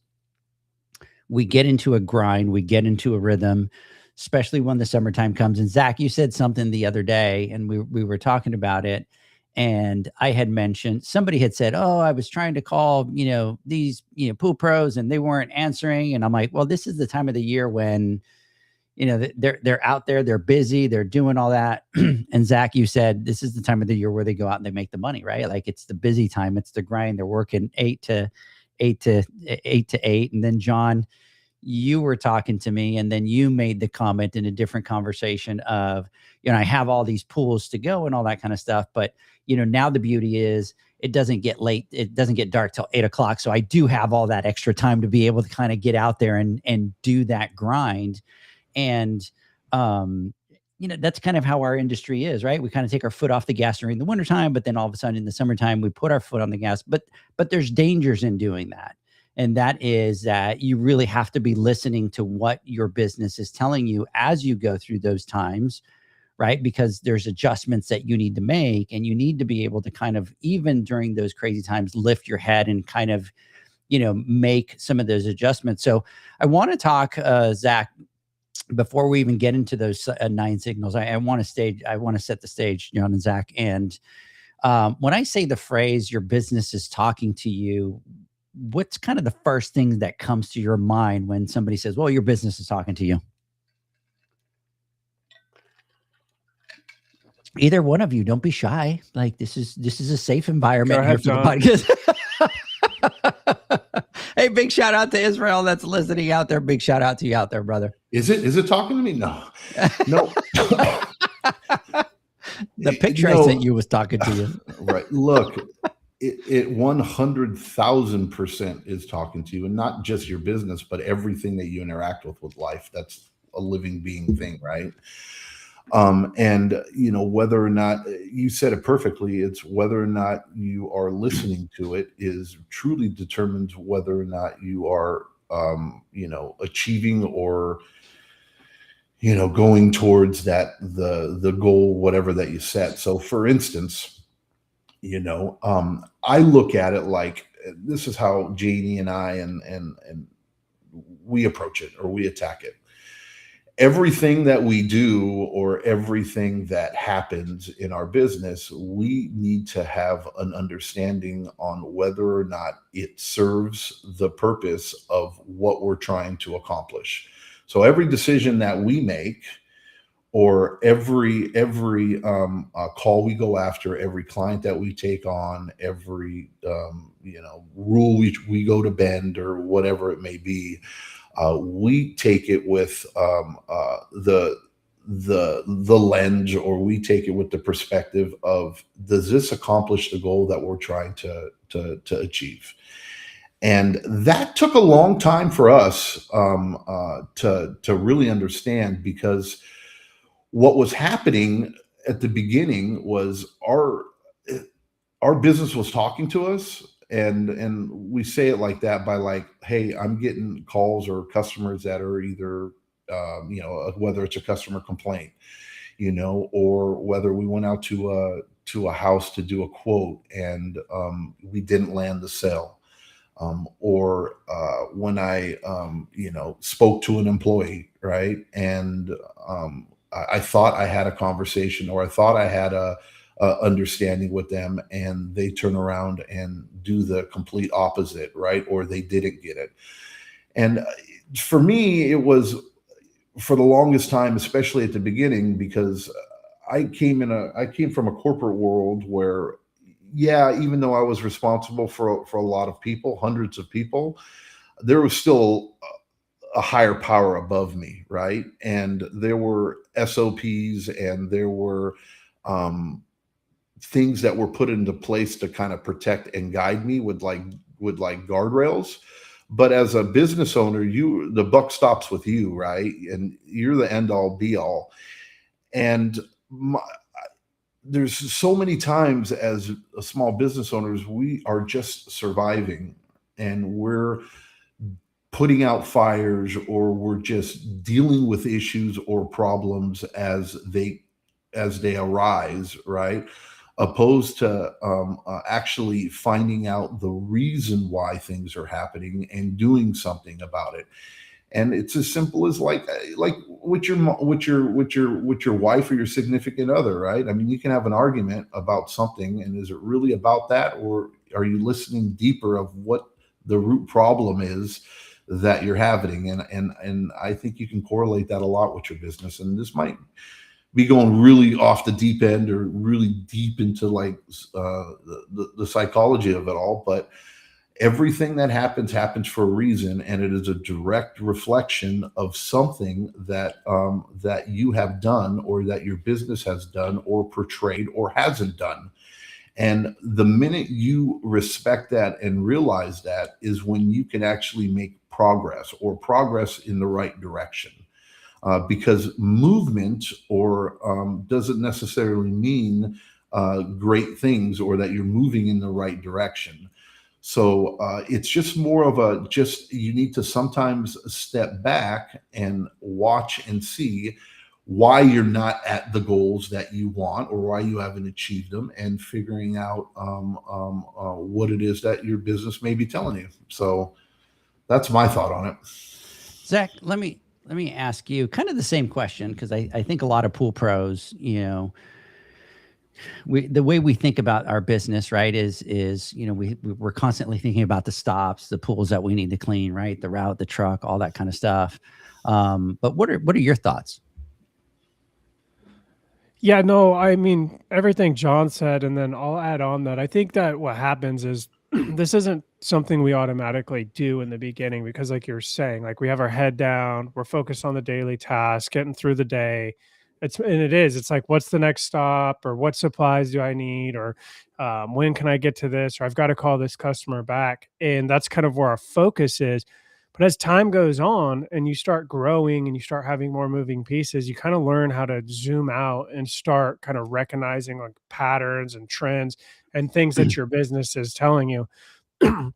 we get into a grind, we get into a rhythm, especially when the summertime comes. And Zach, you said something the other day, and we were talking about it. And I had mentioned, somebody had said, oh, I was trying to call, these, pool pros, and they weren't answering. And I'm like, well, this is the time of the year when, they're out there, they're busy, they're doing all that. And Zach, you said, this is the time of the year where they go out and they make the money, right? Like, it's the busy time. It's the grind. They're working 8 to 8. And then John, you were talking to me, and then you made the comment in a different conversation of, I have all these pools to go and all that kind of stuff. But, now the beauty is it doesn't get late. It doesn't get dark till 8 o'clock. So I do have all that extra time to be able to kind of get out there and do that grind. And, that's kind of how our industry is, right? We kind of take our foot off the gas during the wintertime, but then all of a sudden in the summertime, we put our foot on the gas. But there's dangers in doing that. And that is that you really have to be listening to what your business is telling you as you go through those times, right? Because there's adjustments that you need to make, and you need to be able to kind of, even during those crazy times, lift your head and kind of, make some of those adjustments. So I want to talk, Zach, before we even get into those 9 signals. I want to set the stage, John and Zach. And when I say the phrase, your business is talking to you, what's kind of the first thing that comes to your mind when somebody says, well, your business is talking to you? Either one of you, don't be shy. Like, this is a safe environment. Go ahead, here for the podcast. Hey, big shout out to Israel that's listening out there. Big shout out to you out there, brother. Is it talking to me? No. The picture I sent you was talking to you. Right. Look, it 100,000% is talking to you, and not just your business, but everything that you interact with life. That's a living being thing, right? And whether or not, you said it perfectly, it's whether or not you are listening to it is truly determines whether or not you are achieving or going towards the goal, whatever that you set. So for instance, I look at it like, this is how Janie and I and we approach it, or we attack it. Everything that we do, or everything that happens in our business, we need to have an understanding on whether or not it serves the purpose of what we're trying to accomplish. So every decision that we make, or every call we go after, every client that we take on, every rule we go to bend, or whatever it may be, we take it with the lens, or we take it with the perspective of, does this accomplish the goal that we're trying to achieve? And that took a long time for us to really understand, because what was happening at the beginning was our business was talking to us. And we say it like that by like, hey, I'm getting calls or customers that are either, whether it's a customer complaint, or whether we went out to a house to do a quote and we didn't land the sale, or when I, spoke to an employee, right, and I thought I had a conversation, or I thought I had a understanding with them, and they turn around and do the complete opposite, right? Or they didn't get it. And for me, it was, for the longest time, especially at the beginning, because I came from a corporate world where, even though I was responsible for a lot of people, hundreds of people, there was still a higher power above me, right? And there were SOPs, and there were things that were put into place to kind of protect and guide me with guardrails. But as a business owner, the buck stops with you, right? And you're the end all be all. And there's so many times as a small business owners, we are just surviving, and we're putting out fires, or we're just dealing with issues or problems as they arise, right? Opposed to actually finding out the reason why things are happening and doing something about it. And it's as simple as like with your wife or your significant other, right? I mean, you can have an argument about something, and is it really about that, or are you listening deeper of what the root problem is that you're having? And I think you can correlate that a lot with your business. And this might be going really off the deep end, or really deep into like the psychology of it all, but everything that happens for a reason, and it is a direct reflection of something that that you have done, or that your business has done, or portrayed, or hasn't done. And the minute you respect that and realize that, is when you can actually make progress, or progress in the right direction. because movement or doesn't necessarily mean great things or that you're moving in the right direction. So it's just more of you need to sometimes step back and watch and see why you're not at the goals that you want or why you haven't achieved them, and figuring out what it is that your business may be telling you. So that's my thought on it. Zach, let me ask you kind of the same question, because I think a lot of pool pros, the way we think about our business, right, is we're constantly thinking about the stops, the pools that we need to clean, right, the route, the truck, all that kind of stuff. But what are your thoughts? Yeah, no, I mean, everything John said, and then I'll add on that I think that what happens is this isn't something we automatically do in the beginning, because like you're saying, like we have our head down, we're focused on the daily task, getting through the day. It's like, what's the next stop, or what supplies do I need, or when can I get to this, or I've got to call this customer back. And that's kind of where our focus is. But as time goes on and you start growing and you start having more moving pieces, you kind of learn how to zoom out and start kind of recognizing like patterns and trends and things that your business is telling you. And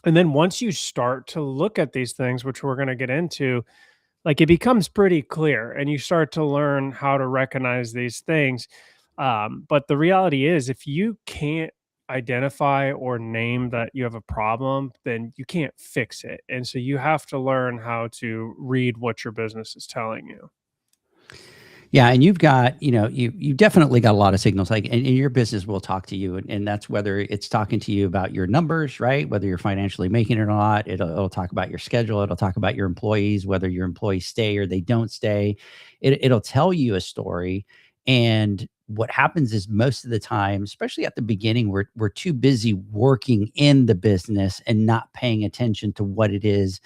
then once you start to look at these things, which we're going to get into, like it becomes pretty clear and you start to learn how to recognize these things. But the reality is, if you can't identify or name that you have a problem, then you can't fix it. And so you have to learn how to read what your business is telling you. Yeah, and you've got, you definitely got a lot of signals, like, and your business will talk to you, and that's whether it's talking to you about your numbers, right? Whether you're financially making it or not. It'll talk about your schedule. It'll talk about your employees, whether your employees stay or they don't stay. It'll tell you a story. And what happens is, most of the time, especially at the beginning, we're too busy working in the business and not paying attention to what it is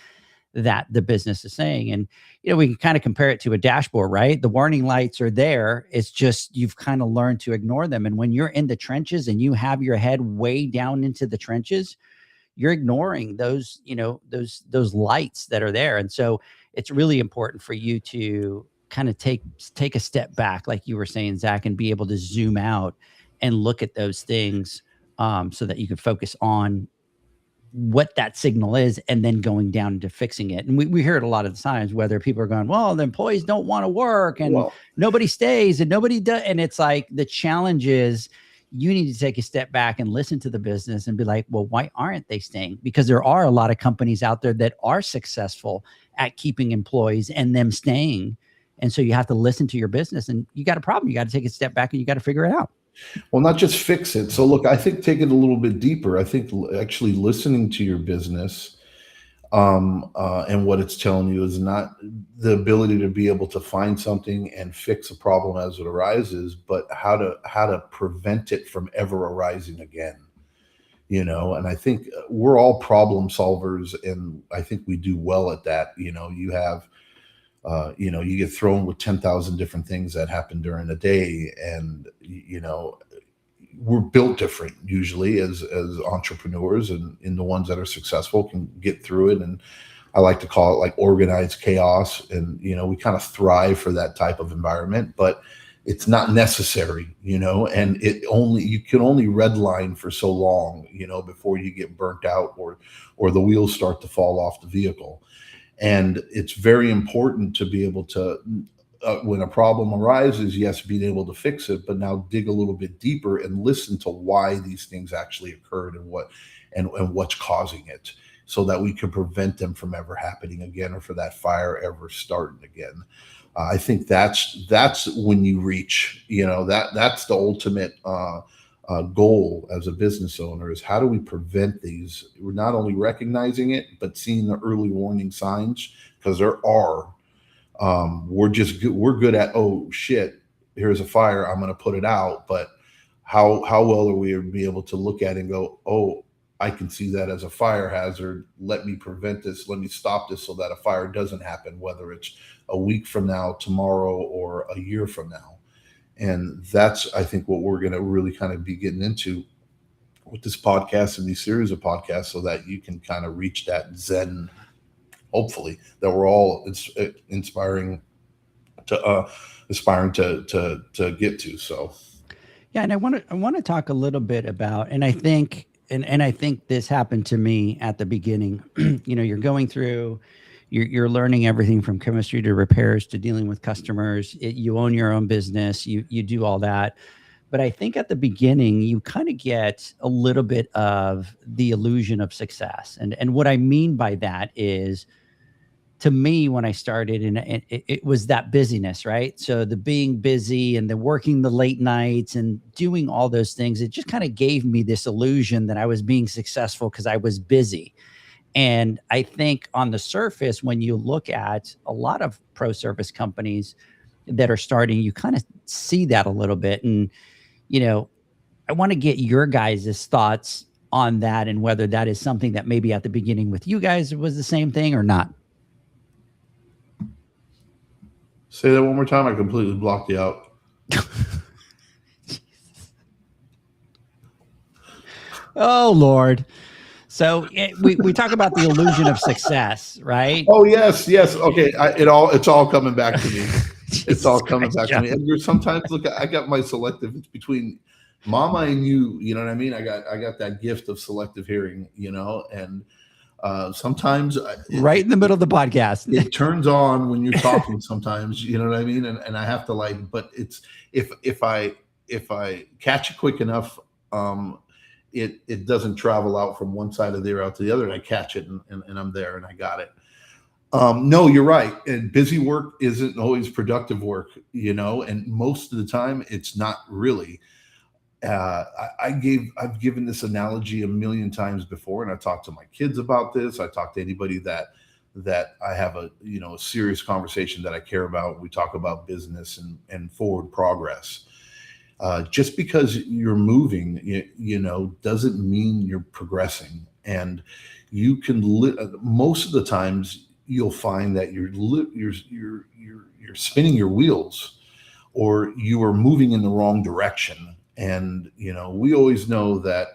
that the business is saying. And, we can kind of compare it to a dashboard, right? The warning lights are there. It's just, you've kind of learned to ignore them. And when you're in the trenches and you have your head way down into the trenches, you're ignoring those, those lights that are there. And so it's really important for you to kind of take a step back, like you were saying, Zach, and be able to zoom out and look at those things, so that you can focus on what that signal is, and then going down into fixing it. And we hear it a lot of the times, whether people are going, well, the employees don't want to work, and nobody stays, and nobody does. And it's like, the challenge is, you need to take a step back and listen to the business and be like, well, why aren't they staying? Because there are a lot of companies out there that are successful at keeping employees and them staying. And so you have to listen to your business, and you got a problem. You got to take a step back and you got to figure it out. Well, not just fix it. So look, I think take it a little bit deeper. I think actually listening to your business and what it's telling you is not the ability to be able to find something and fix a problem as it arises, but how to prevent it from ever arising again. And I think we're all problem solvers, and I think we do well at that. You have you get thrown with 10,000 different things that happen during the day, and we're built different usually as entrepreneurs, and in the ones that are successful can get through it. And I like to call it like organized chaos, and we kind of thrive for that type of environment, but it's not necessary, and you can only redline for so long, before you get burnt out or the wheels start to fall off the vehicle. And it's very important to be able to, when a problem arises, yes, being able to fix it, but now dig a little bit deeper and listen to why these things actually occurred and what's causing it, so that we can prevent them from ever happening again, or for that fire ever starting again. I think that's when you reach, that's the ultimate goal as a business owner, is how do we prevent these? We're not only recognizing it, but seeing the early warning signs, because there are. We're good at, oh shit, here's a fire, I'm going to put it out. But how well are we to be able to look at it and go, oh, I can see that as a fire hazard. Let me prevent this. Let me stop this so that a fire doesn't happen, whether it's a week from now, tomorrow, or a year from now. And that's, I think, what we're going to really kind of be getting into with this podcast and these series of podcasts, so that you can kind of reach that Zen, hopefully, that we're all inspiring aspiring to get to. So. Yeah, and I want to talk a little bit about, and I think I think this happened to me at the beginning. You're going through, you're learning everything from chemistry to repairs to dealing with customers. You own your own business. You do all that. But I think at the beginning, you kind of get a little bit of the illusion of success. And what I mean by that is, to me, when I started, and it was that busyness, right? So the being busy and the working the late nights and doing all those things, it just kind of gave me this illusion that I was being successful because I was busy. And I think on the surface, when you look at a lot of pro service companies that are starting, you kind of see that a little bit. And, I want to get your guys' thoughts on that and whether that is something that maybe at the beginning with you guys was the same thing or not. Say that one more time. I completely blocked you out. Oh, Lord. So we talk about the illusion of success, right? Oh, yes. Okay. It's all coming back to me. It's all coming back to me. And you're sometimes, look, I got my selective. It's between mama and you. You know what I mean? I got that gift of selective hearing. And sometimes right in the middle of the podcast, it turns on when you're talking. Sometimes, you know what I mean. And I have to but it's if I catch it quick enough, it doesn't travel out from one side of the ear out to the other, and I catch it and I'm there and I got it. No, you're right. And busy work isn't always productive work, and most of the time it's not really. I've given this analogy a million times before, and I talked to my kids about this. I talk to anybody that I have a serious conversation that I care about. We talk about business and forward progress. Just because you're moving, doesn't mean you're progressing. And you can most of the times you'll find that you're spinning your wheels, or you are moving in the wrong direction. And we always know that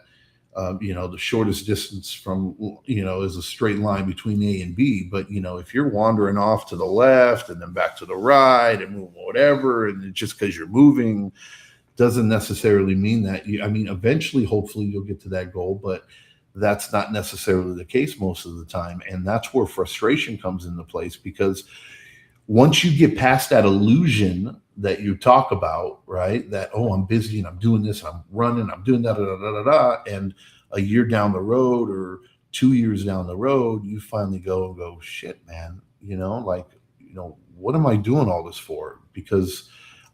the shortest distance from is a straight line between A and B. But if you're wandering off to the left and then back to the right and whatever, and just because you're moving doesn't necessarily mean that eventually, hopefully you'll get to that goal, but that's not necessarily the case most of the time. And that's where frustration comes into place, because once you get past that illusion that you talk about, right, that, oh, I'm busy and I'm doing this, I'm running, I'm doing that, and a year down the road or 2 years down the road, you finally go, shit, man, what am I doing all this for? Because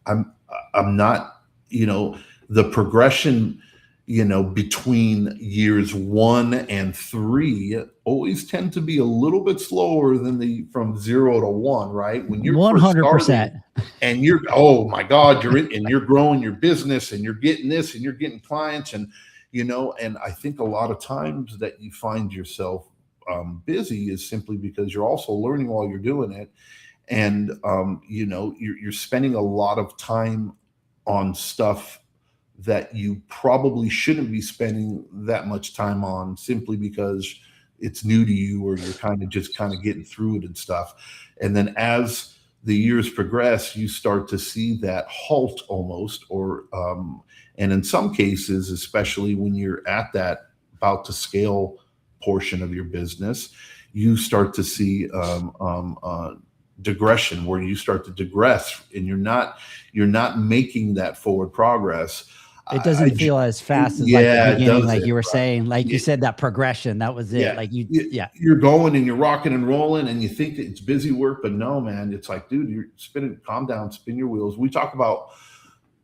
I'm not, the progression, between years 1 and 3 always tend to be a little bit slower than from 0 to 1, right? When you're 100%, and you're, oh my God, you're in and you're growing your business and you're getting this and you're getting clients, and and I think a lot of times that you find yourself busy is simply because you're also learning while you're doing it, and you're spending a lot of time on stuff that you probably shouldn't be spending that much time on, simply because it's new to you, or you're kind of getting through it and stuff. And then as the years progress, you start to see that halt almost, or and in some cases, especially when you're at that about to scale portion of your business, you start to see digression, where you start to digress and you're not making that forward progress. It doesn't feel as fast as like the beginning, like you were saying, like you said, that progression, that was it. Yeah. Like you're going and you're rocking and rolling, and you think that it's busy work, but no, man, it's like, dude, you're spinning, calm down, spin your wheels. We talk about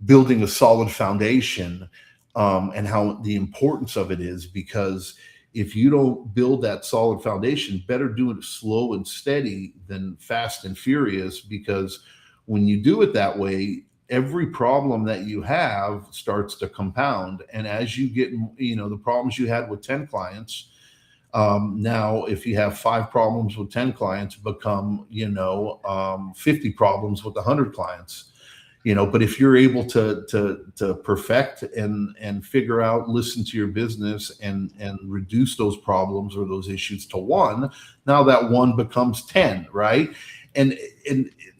building a solid foundation, and how the importance of it is, because if you don't build that solid foundation, better do it slow and steady than fast and furious, because when you do it that way, every problem that you have starts to compound. And as you get, the problems you had with 10 clients, now if you have 5 problems with 10 clients, become, 50 problems with 100 clients. But if you're able to perfect and figure out, listen to your business and reduce those problems or those issues to 1, now that 1 becomes 10, right? and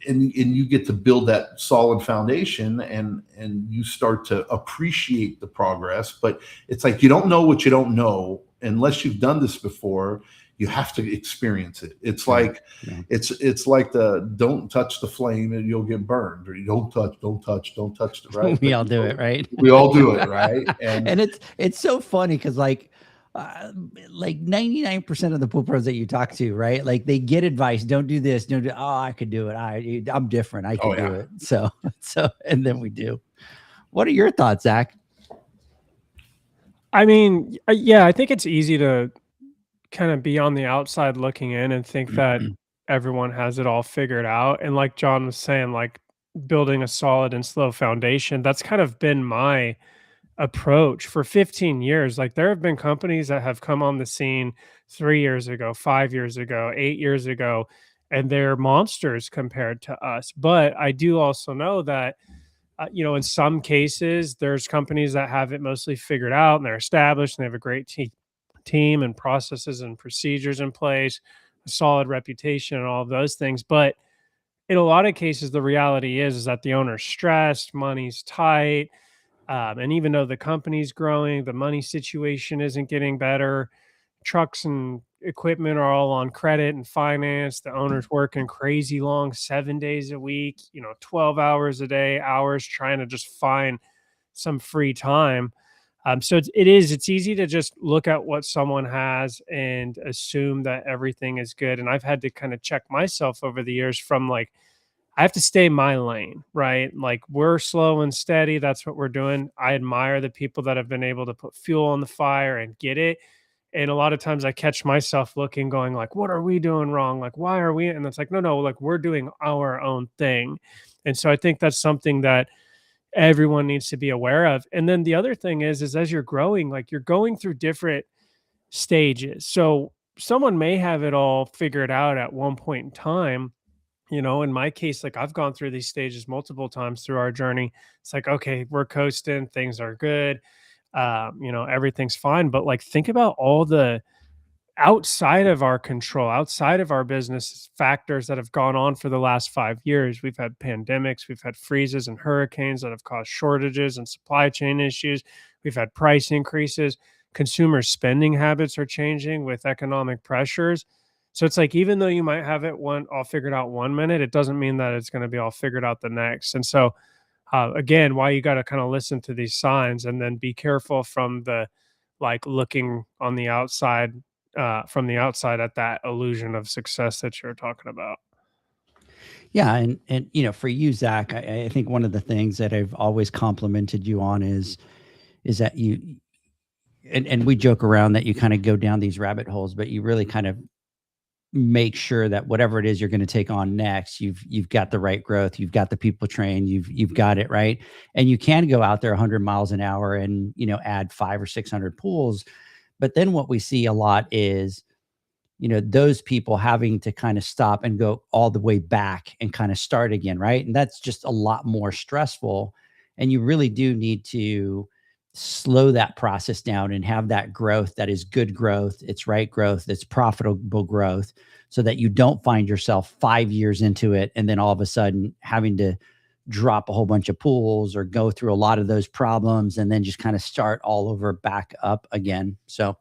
you get to build that solid foundation, and you start to appreciate the progress. But it's like, you don't know what you don't know unless you've done this before. You have to experience it. It's like, it's like the don't touch the flame and you'll get burned, or you don't touch it, right? We all do it, right? We all do it, right? And it's so funny because like 99% of the pool pros that you talk to, right? Like they get advice, don't do this, don't do. Oh, I could do it. I'm different. I can do it. So and then we do. What are your thoughts, Zach? I mean, yeah, I think it's easy to kind of be on the outside looking in and think that everyone has it all figured out. And like John was saying, like building a solid and slow foundation, that's kind of been my approach for 15 years. Like there have been companies that have come on the scene 3 years ago, 5 years ago, 8 years ago, and they're monsters compared to us. But I do also know that in some cases, there's companies that have it mostly figured out and they're established and they have a great team and processes and procedures in place, a solid reputation and all of those things. But in a lot of cases, the reality is that the owner's stressed, money's tight. And even though the company's growing, the money situation isn't getting better. Trucks and equipment are all on credit and finance. The owner's working crazy long, 7 days a week, 12 hours a day, hours trying to just find some free time. So it's easy to just look at what someone has and assume that everything is good. And I've had to kind of check myself over the years from like, I have to stay in my lane, right? Like we're slow and steady. That's what we're doing. I admire the people that have been able to put fuel on the fire and get it. And a lot of times I catch myself looking, going like, what are we doing wrong? Like, why are we? And it's like, no, like we're doing our own thing. And so I think that's something that everyone needs to be aware of. And then the other thing is as you're growing, like you're going through different stages. So someone may have it all figured out at one point in time. In my case, like I've gone through these stages multiple times through our journey. It's like, okay, we're coasting, things are good. Everything's fine. But like, think about all the outside of our control, outside of our business factors that have gone on for the last 5 years. We've had pandemics, we've had freezes and hurricanes that have caused shortages and supply chain issues. We've had price increases. Consumer spending habits are changing with economic pressures. So it's like, even though you might have it all figured out 1 minute, it doesn't mean that it's going to be all figured out the next. And so, again, why you got to kind of listen to these signs and then be careful from the, like looking on the outside, from the outside at that illusion of success that you're talking about. Yeah. And for you, Zach, I think one of the things that I've always complimented you on is that you, and we joke around that you kind of go down these rabbit holes, but you really kind of make sure that whatever it is you're going to take on next, you've got the right growth, you've got the people trained, you've got it right. And you can go out there 100 miles an hour and, add 500 or 600 pools. But then what we see a lot is, those people having to kind of stop and go all the way back and kind of start again. Right. And that's just a lot more stressful. And you really do need to slow that process down and have that growth that is good growth. It's right growth. It's profitable growth, so that you don't find yourself 5 years into it and then all of a sudden having to drop a whole bunch of pools or go through a lot of those problems and then just kind of start all over back up again. So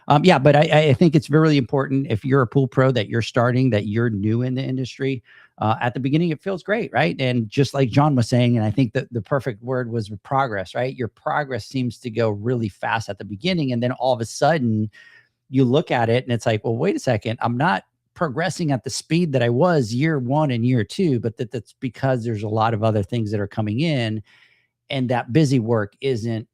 but I think it's really important if you're a pool pro that you're starting, that you're new in the industry. At the beginning, it feels great, right? And just like John was saying, and I think that the perfect word was progress, right? Your progress seems to go really fast at the beginning. And then all of a sudden you look at it and it's like, well, wait a second, I'm not progressing at the speed that I was year one and year two, but that's because there's a lot of other things that are coming in, and that busy work isn't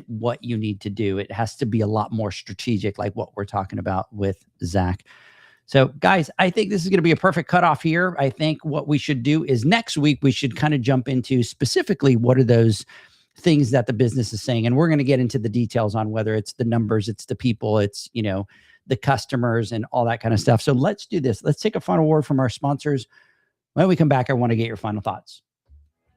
what you need to do. It has to be a lot more strategic, like what we're talking about with Zach. So guys, I think this is going to be a perfect cutoff here. I think what we should do is next week, we should kind of jump into specifically what are those things that the business is saying. And we're going to get into the details on whether it's the numbers, it's the people, it's, the customers and all that kind of stuff. So let's do this. Let's take a final word from our sponsors. When we come back, I want to get your final thoughts.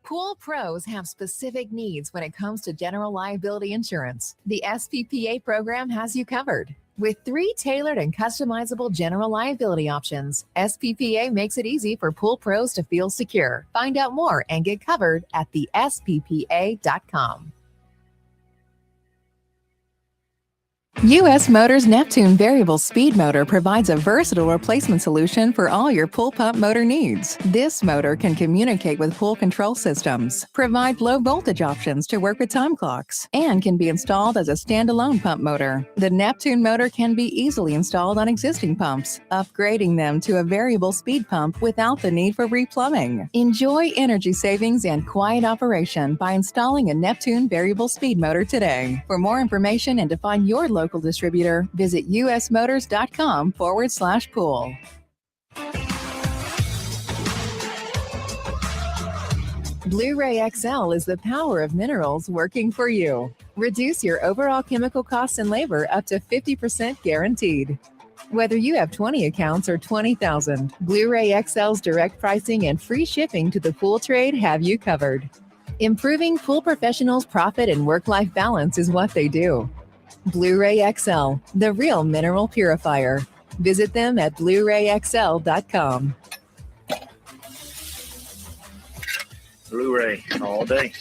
Pool pros have specific needs when it comes to general liability insurance. The SPPA program has you covered. With 3 tailored and customizable general liability options, SPPA makes it easy for pool pros to feel secure. Find out more and get covered at thesppa.com. U.S. Motors Neptune Variable Speed Motor provides a versatile replacement solution for all your pool pump motor needs. This motor can communicate with pool control systems, provide low voltage options to work with time clocks, and can be installed as a standalone pump motor. The Neptune motor can be easily installed on existing pumps, upgrading them to a variable speed pump without the need for replumbing. Enjoy energy savings and quiet operation by installing a Neptune Variable Speed Motor today. For more information and to find your local distributor, visit usmotors.com/pool. Blu-ray XL is the power of minerals working for you. Reduce your overall chemical costs and labor up to 50% guaranteed. Whether you have 20 accounts or 20,000, Blu-ray XL's direct pricing and free shipping to the pool trade have you covered. Improving pool professionals' profit and work-life balance is what they do. Blu-ray XL, the real mineral purifier. Visit them at BluRayXL.com. Blu-ray all day.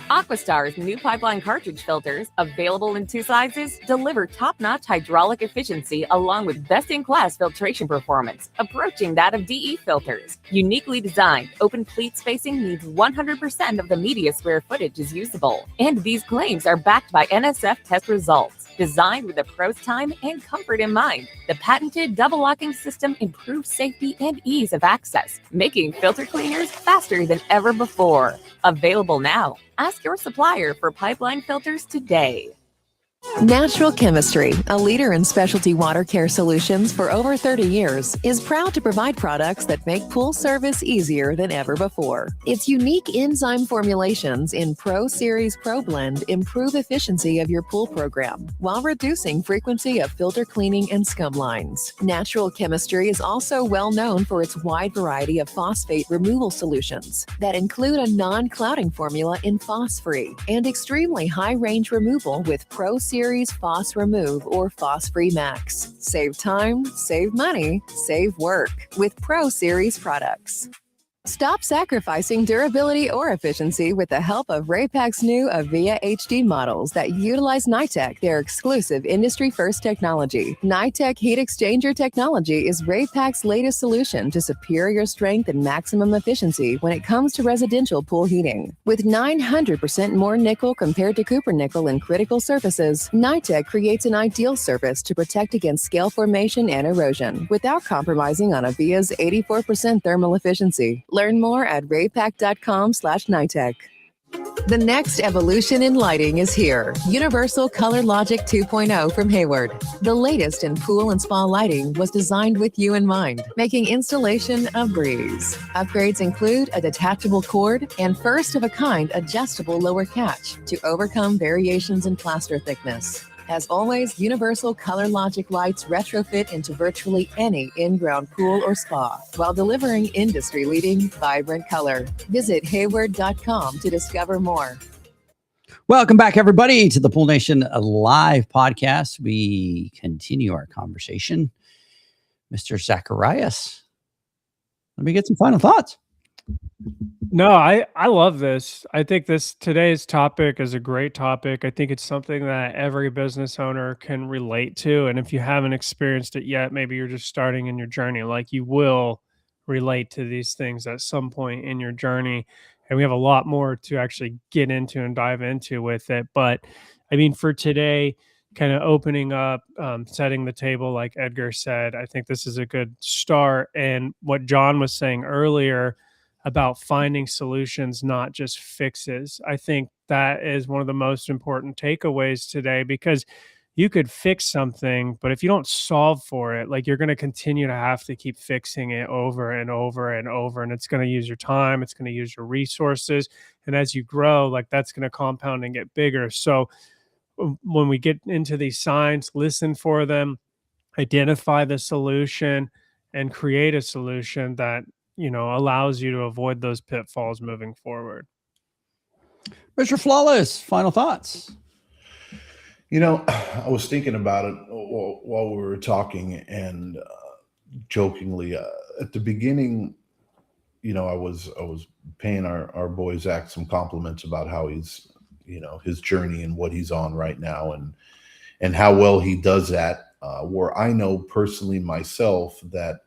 Aquastar's new pipeline cartridge filters, available in 2 sizes, deliver top-notch hydraulic efficiency along with best-in-class filtration performance, approaching that of DE filters. Uniquely designed, open pleat spacing means 100% of the media square footage is usable. And these claims are backed by NSF test results. Designed with the pro's time and comfort in mind, the patented double locking system improves safety and ease of access, making filter cleaners faster than ever before. Available now. Ask your supplier for pipeline filters today. Natural Chemistry, a leader in specialty water care solutions for over 30 years, is proud to provide products that make pool service easier than ever before. Its unique enzyme formulations in Pro Series Pro Blend improve efficiency of your pool program while reducing frequency of filter cleaning and scum lines. Natural Chemistry is also well known for its wide variety of phosphate removal solutions that include a non-clouding formula in Phos-Free and extremely high range removal with Pro Series Phos Remove or Phos-Free Max. Save time, save money, save work with Pro Series products. Stop sacrificing durability or efficiency with the help of Raypak's new Avia HD models that utilize NITEC, their exclusive industry-first technology. NITEC heat exchanger technology is Raypak's latest solution to superior strength and maximum efficiency when it comes to residential pool heating. With 900% more nickel compared to copper nickel in critical surfaces, NITEC creates an ideal surface to protect against scale formation and erosion without compromising on Avia's 84% thermal efficiency. Learn more at raypak.com/NITEC. The next evolution in lighting is here. Universal Color Logic 2.0 from Hayward. The latest in pool and spa lighting was designed with you in mind, making installation a breeze. Upgrades include a detachable cord and first-of-a-kind adjustable lower catch to overcome variations in plaster thickness. As always, Universal Color Logic lights retrofit into virtually any in-ground pool or spa while delivering industry-leading, vibrant color. Visit Hayward.com to discover more. Welcome back, everybody, to the Pool Nation live podcast. We continue our conversation. Mr. Zacharias, let me get some final thoughts. No, I love this. I think today's topic is a great topic. I think it's something that every business owner can relate to. And if you haven't experienced it yet, maybe you're just starting in your journey, like you will relate to these things at some point in your journey. And we have a lot more to actually get into and dive into with it. But I mean, for today, kind of opening up, setting the table, like Edgar said, I think this is a good start. And what John was saying earlier about finding solutions, not just fixes. I think that is one of the most important takeaways today, because you could fix something, but if you don't solve for it, like you're going to continue to have to keep fixing it over and over and over. And it's going to use your time. It's going to use your resources. And as you grow, like that's going to compound and get bigger. So when we get into these signs, listen for them, identify the solution, and create a solution that allows you to avoid those pitfalls moving forward. Mr. Flawless, final thoughts. I was thinking about it while we were talking, and jokingly, at the beginning, I was paying our boy Zach some compliments about how he's, his journey and what he's on right now, and how well he does that. Where I know personally myself that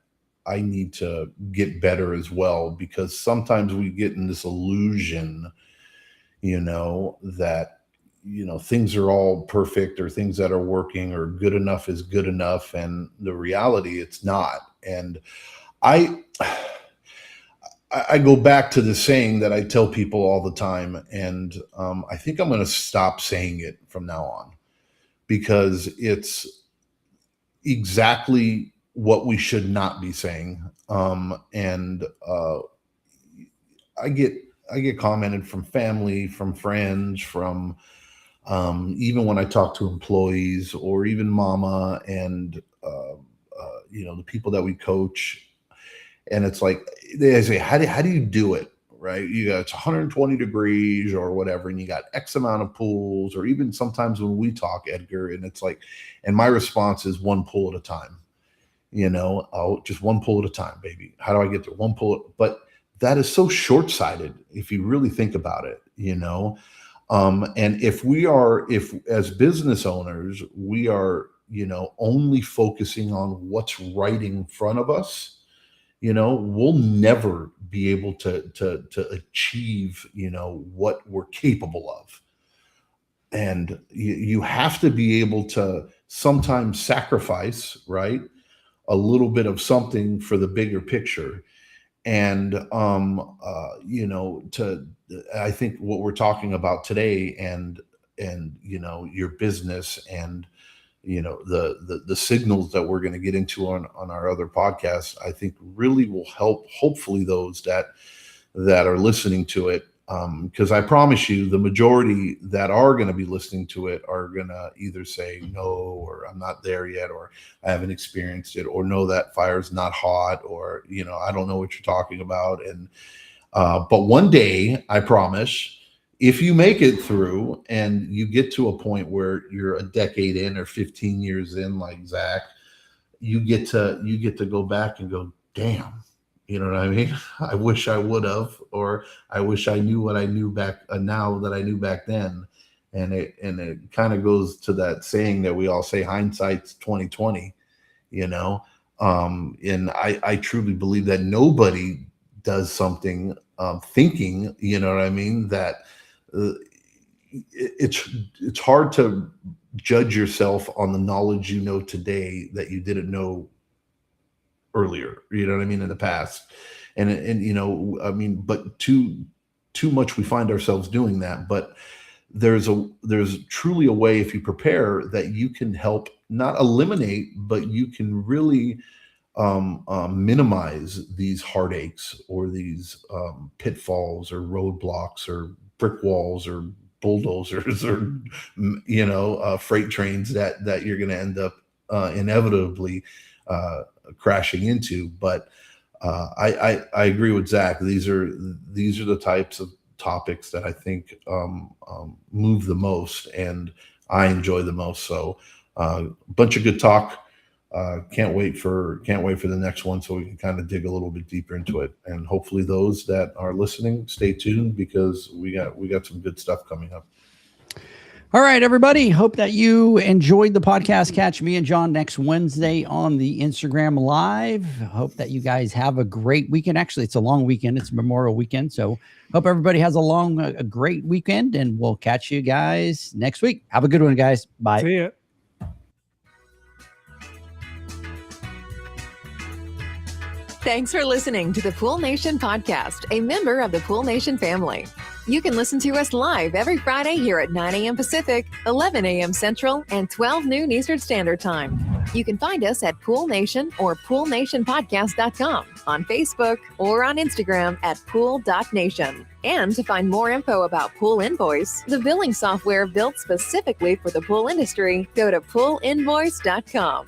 I need to get better as well, because sometimes we get in this illusion, that things are all perfect, or things that are working, or good enough is good enough, and the reality, it's not. And I I go back to the saying that I tell people all the time, and I think I'm going to stop saying it from now on, because it's exactly what we should not be saying. And I get commented from family, from friends, from even when I talk to employees, or even mama, and the people that we coach. And it's like, they say, how do you do it? Right? It's 120 degrees or whatever, and you got X amount of pools, or even sometimes when we talk, Edgar, and it's like, and my response is one pool at a time. Just one pool at a time, baby. How do I get there? One pool. But that is so short-sighted if you really think about it, and if as business owners, we are, only focusing on what's right in front of us, we'll never be able to achieve, what we're capable of. And you have to be able to sometimes sacrifice, right, a little bit of something for the bigger picture. And I think what we're talking about today, and your business, and the signals that we're going to get into on our other podcasts, I think really will help, hopefully, those that are listening to it. Because I promise you, the majority that are going to be listening to it are going to either say no, or I'm not there yet, or I haven't experienced it, or no, that fire's not hot, or I don't know what you're talking about. And but one day, I promise, if you make it through and you get to a point where you're a decade in, or 15 years in, like Zach, you get to go back and go, damn, you know what I mean? I wish I would have, or I wish I knew what I knew back now that I knew back then. And it kind of goes to that saying that we all say, hindsight's 2020, and I truly believe that nobody does something thinking, you know what I mean, that it's hard to judge yourself on the knowledge today that you didn't know earlier, you know what I mean, in the past. And I mean, but too much we find ourselves doing that. But there's truly a way, if you prepare, that you can help not eliminate, but you can really minimize these heartaches, or these pitfalls, or roadblocks, or brick walls, or bulldozers, or freight trains that you're going to end up inevitably crashing into. But I agree with Zach. These are the types of topics that I think move the most, and I enjoy the most. So a bunch of good talk. Can't wait for the next one, so we can kind of dig a little bit deeper into it. And hopefully those that are listening, stay tuned, because we got some good stuff coming up. All right, everybody. Hope that you enjoyed the podcast. Catch me and John next Wednesday on the Instagram Live. Hope that you guys have a great weekend. Actually, it's a long weekend. It's Memorial Weekend. So hope everybody has a great weekend, and we'll catch you guys next week. Have a good one, guys. Bye. See ya. Thanks for listening to the Pool Nation podcast, a member of the Pool Nation family. You can listen to us live every Friday here at 9 a.m. Pacific, 11 a.m. Central, and 12 noon Eastern Standard Time. You can find us at Pool Nation or poolnationpodcast.com, on Facebook, or on Instagram at pool.nation. And to find more info about Pool Invoice, the billing software built specifically for the pool industry, go to poolinvoice.com.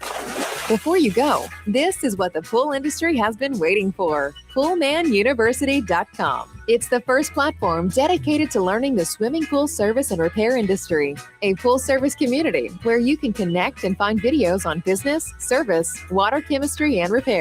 Before you go, this is what the pool industry has been waiting for. PoolmanUniversity.com. It's the first platform dedicated to learning the swimming pool service and repair industry. A pool service community where you can connect and find videos on business, service, water chemistry, and repair.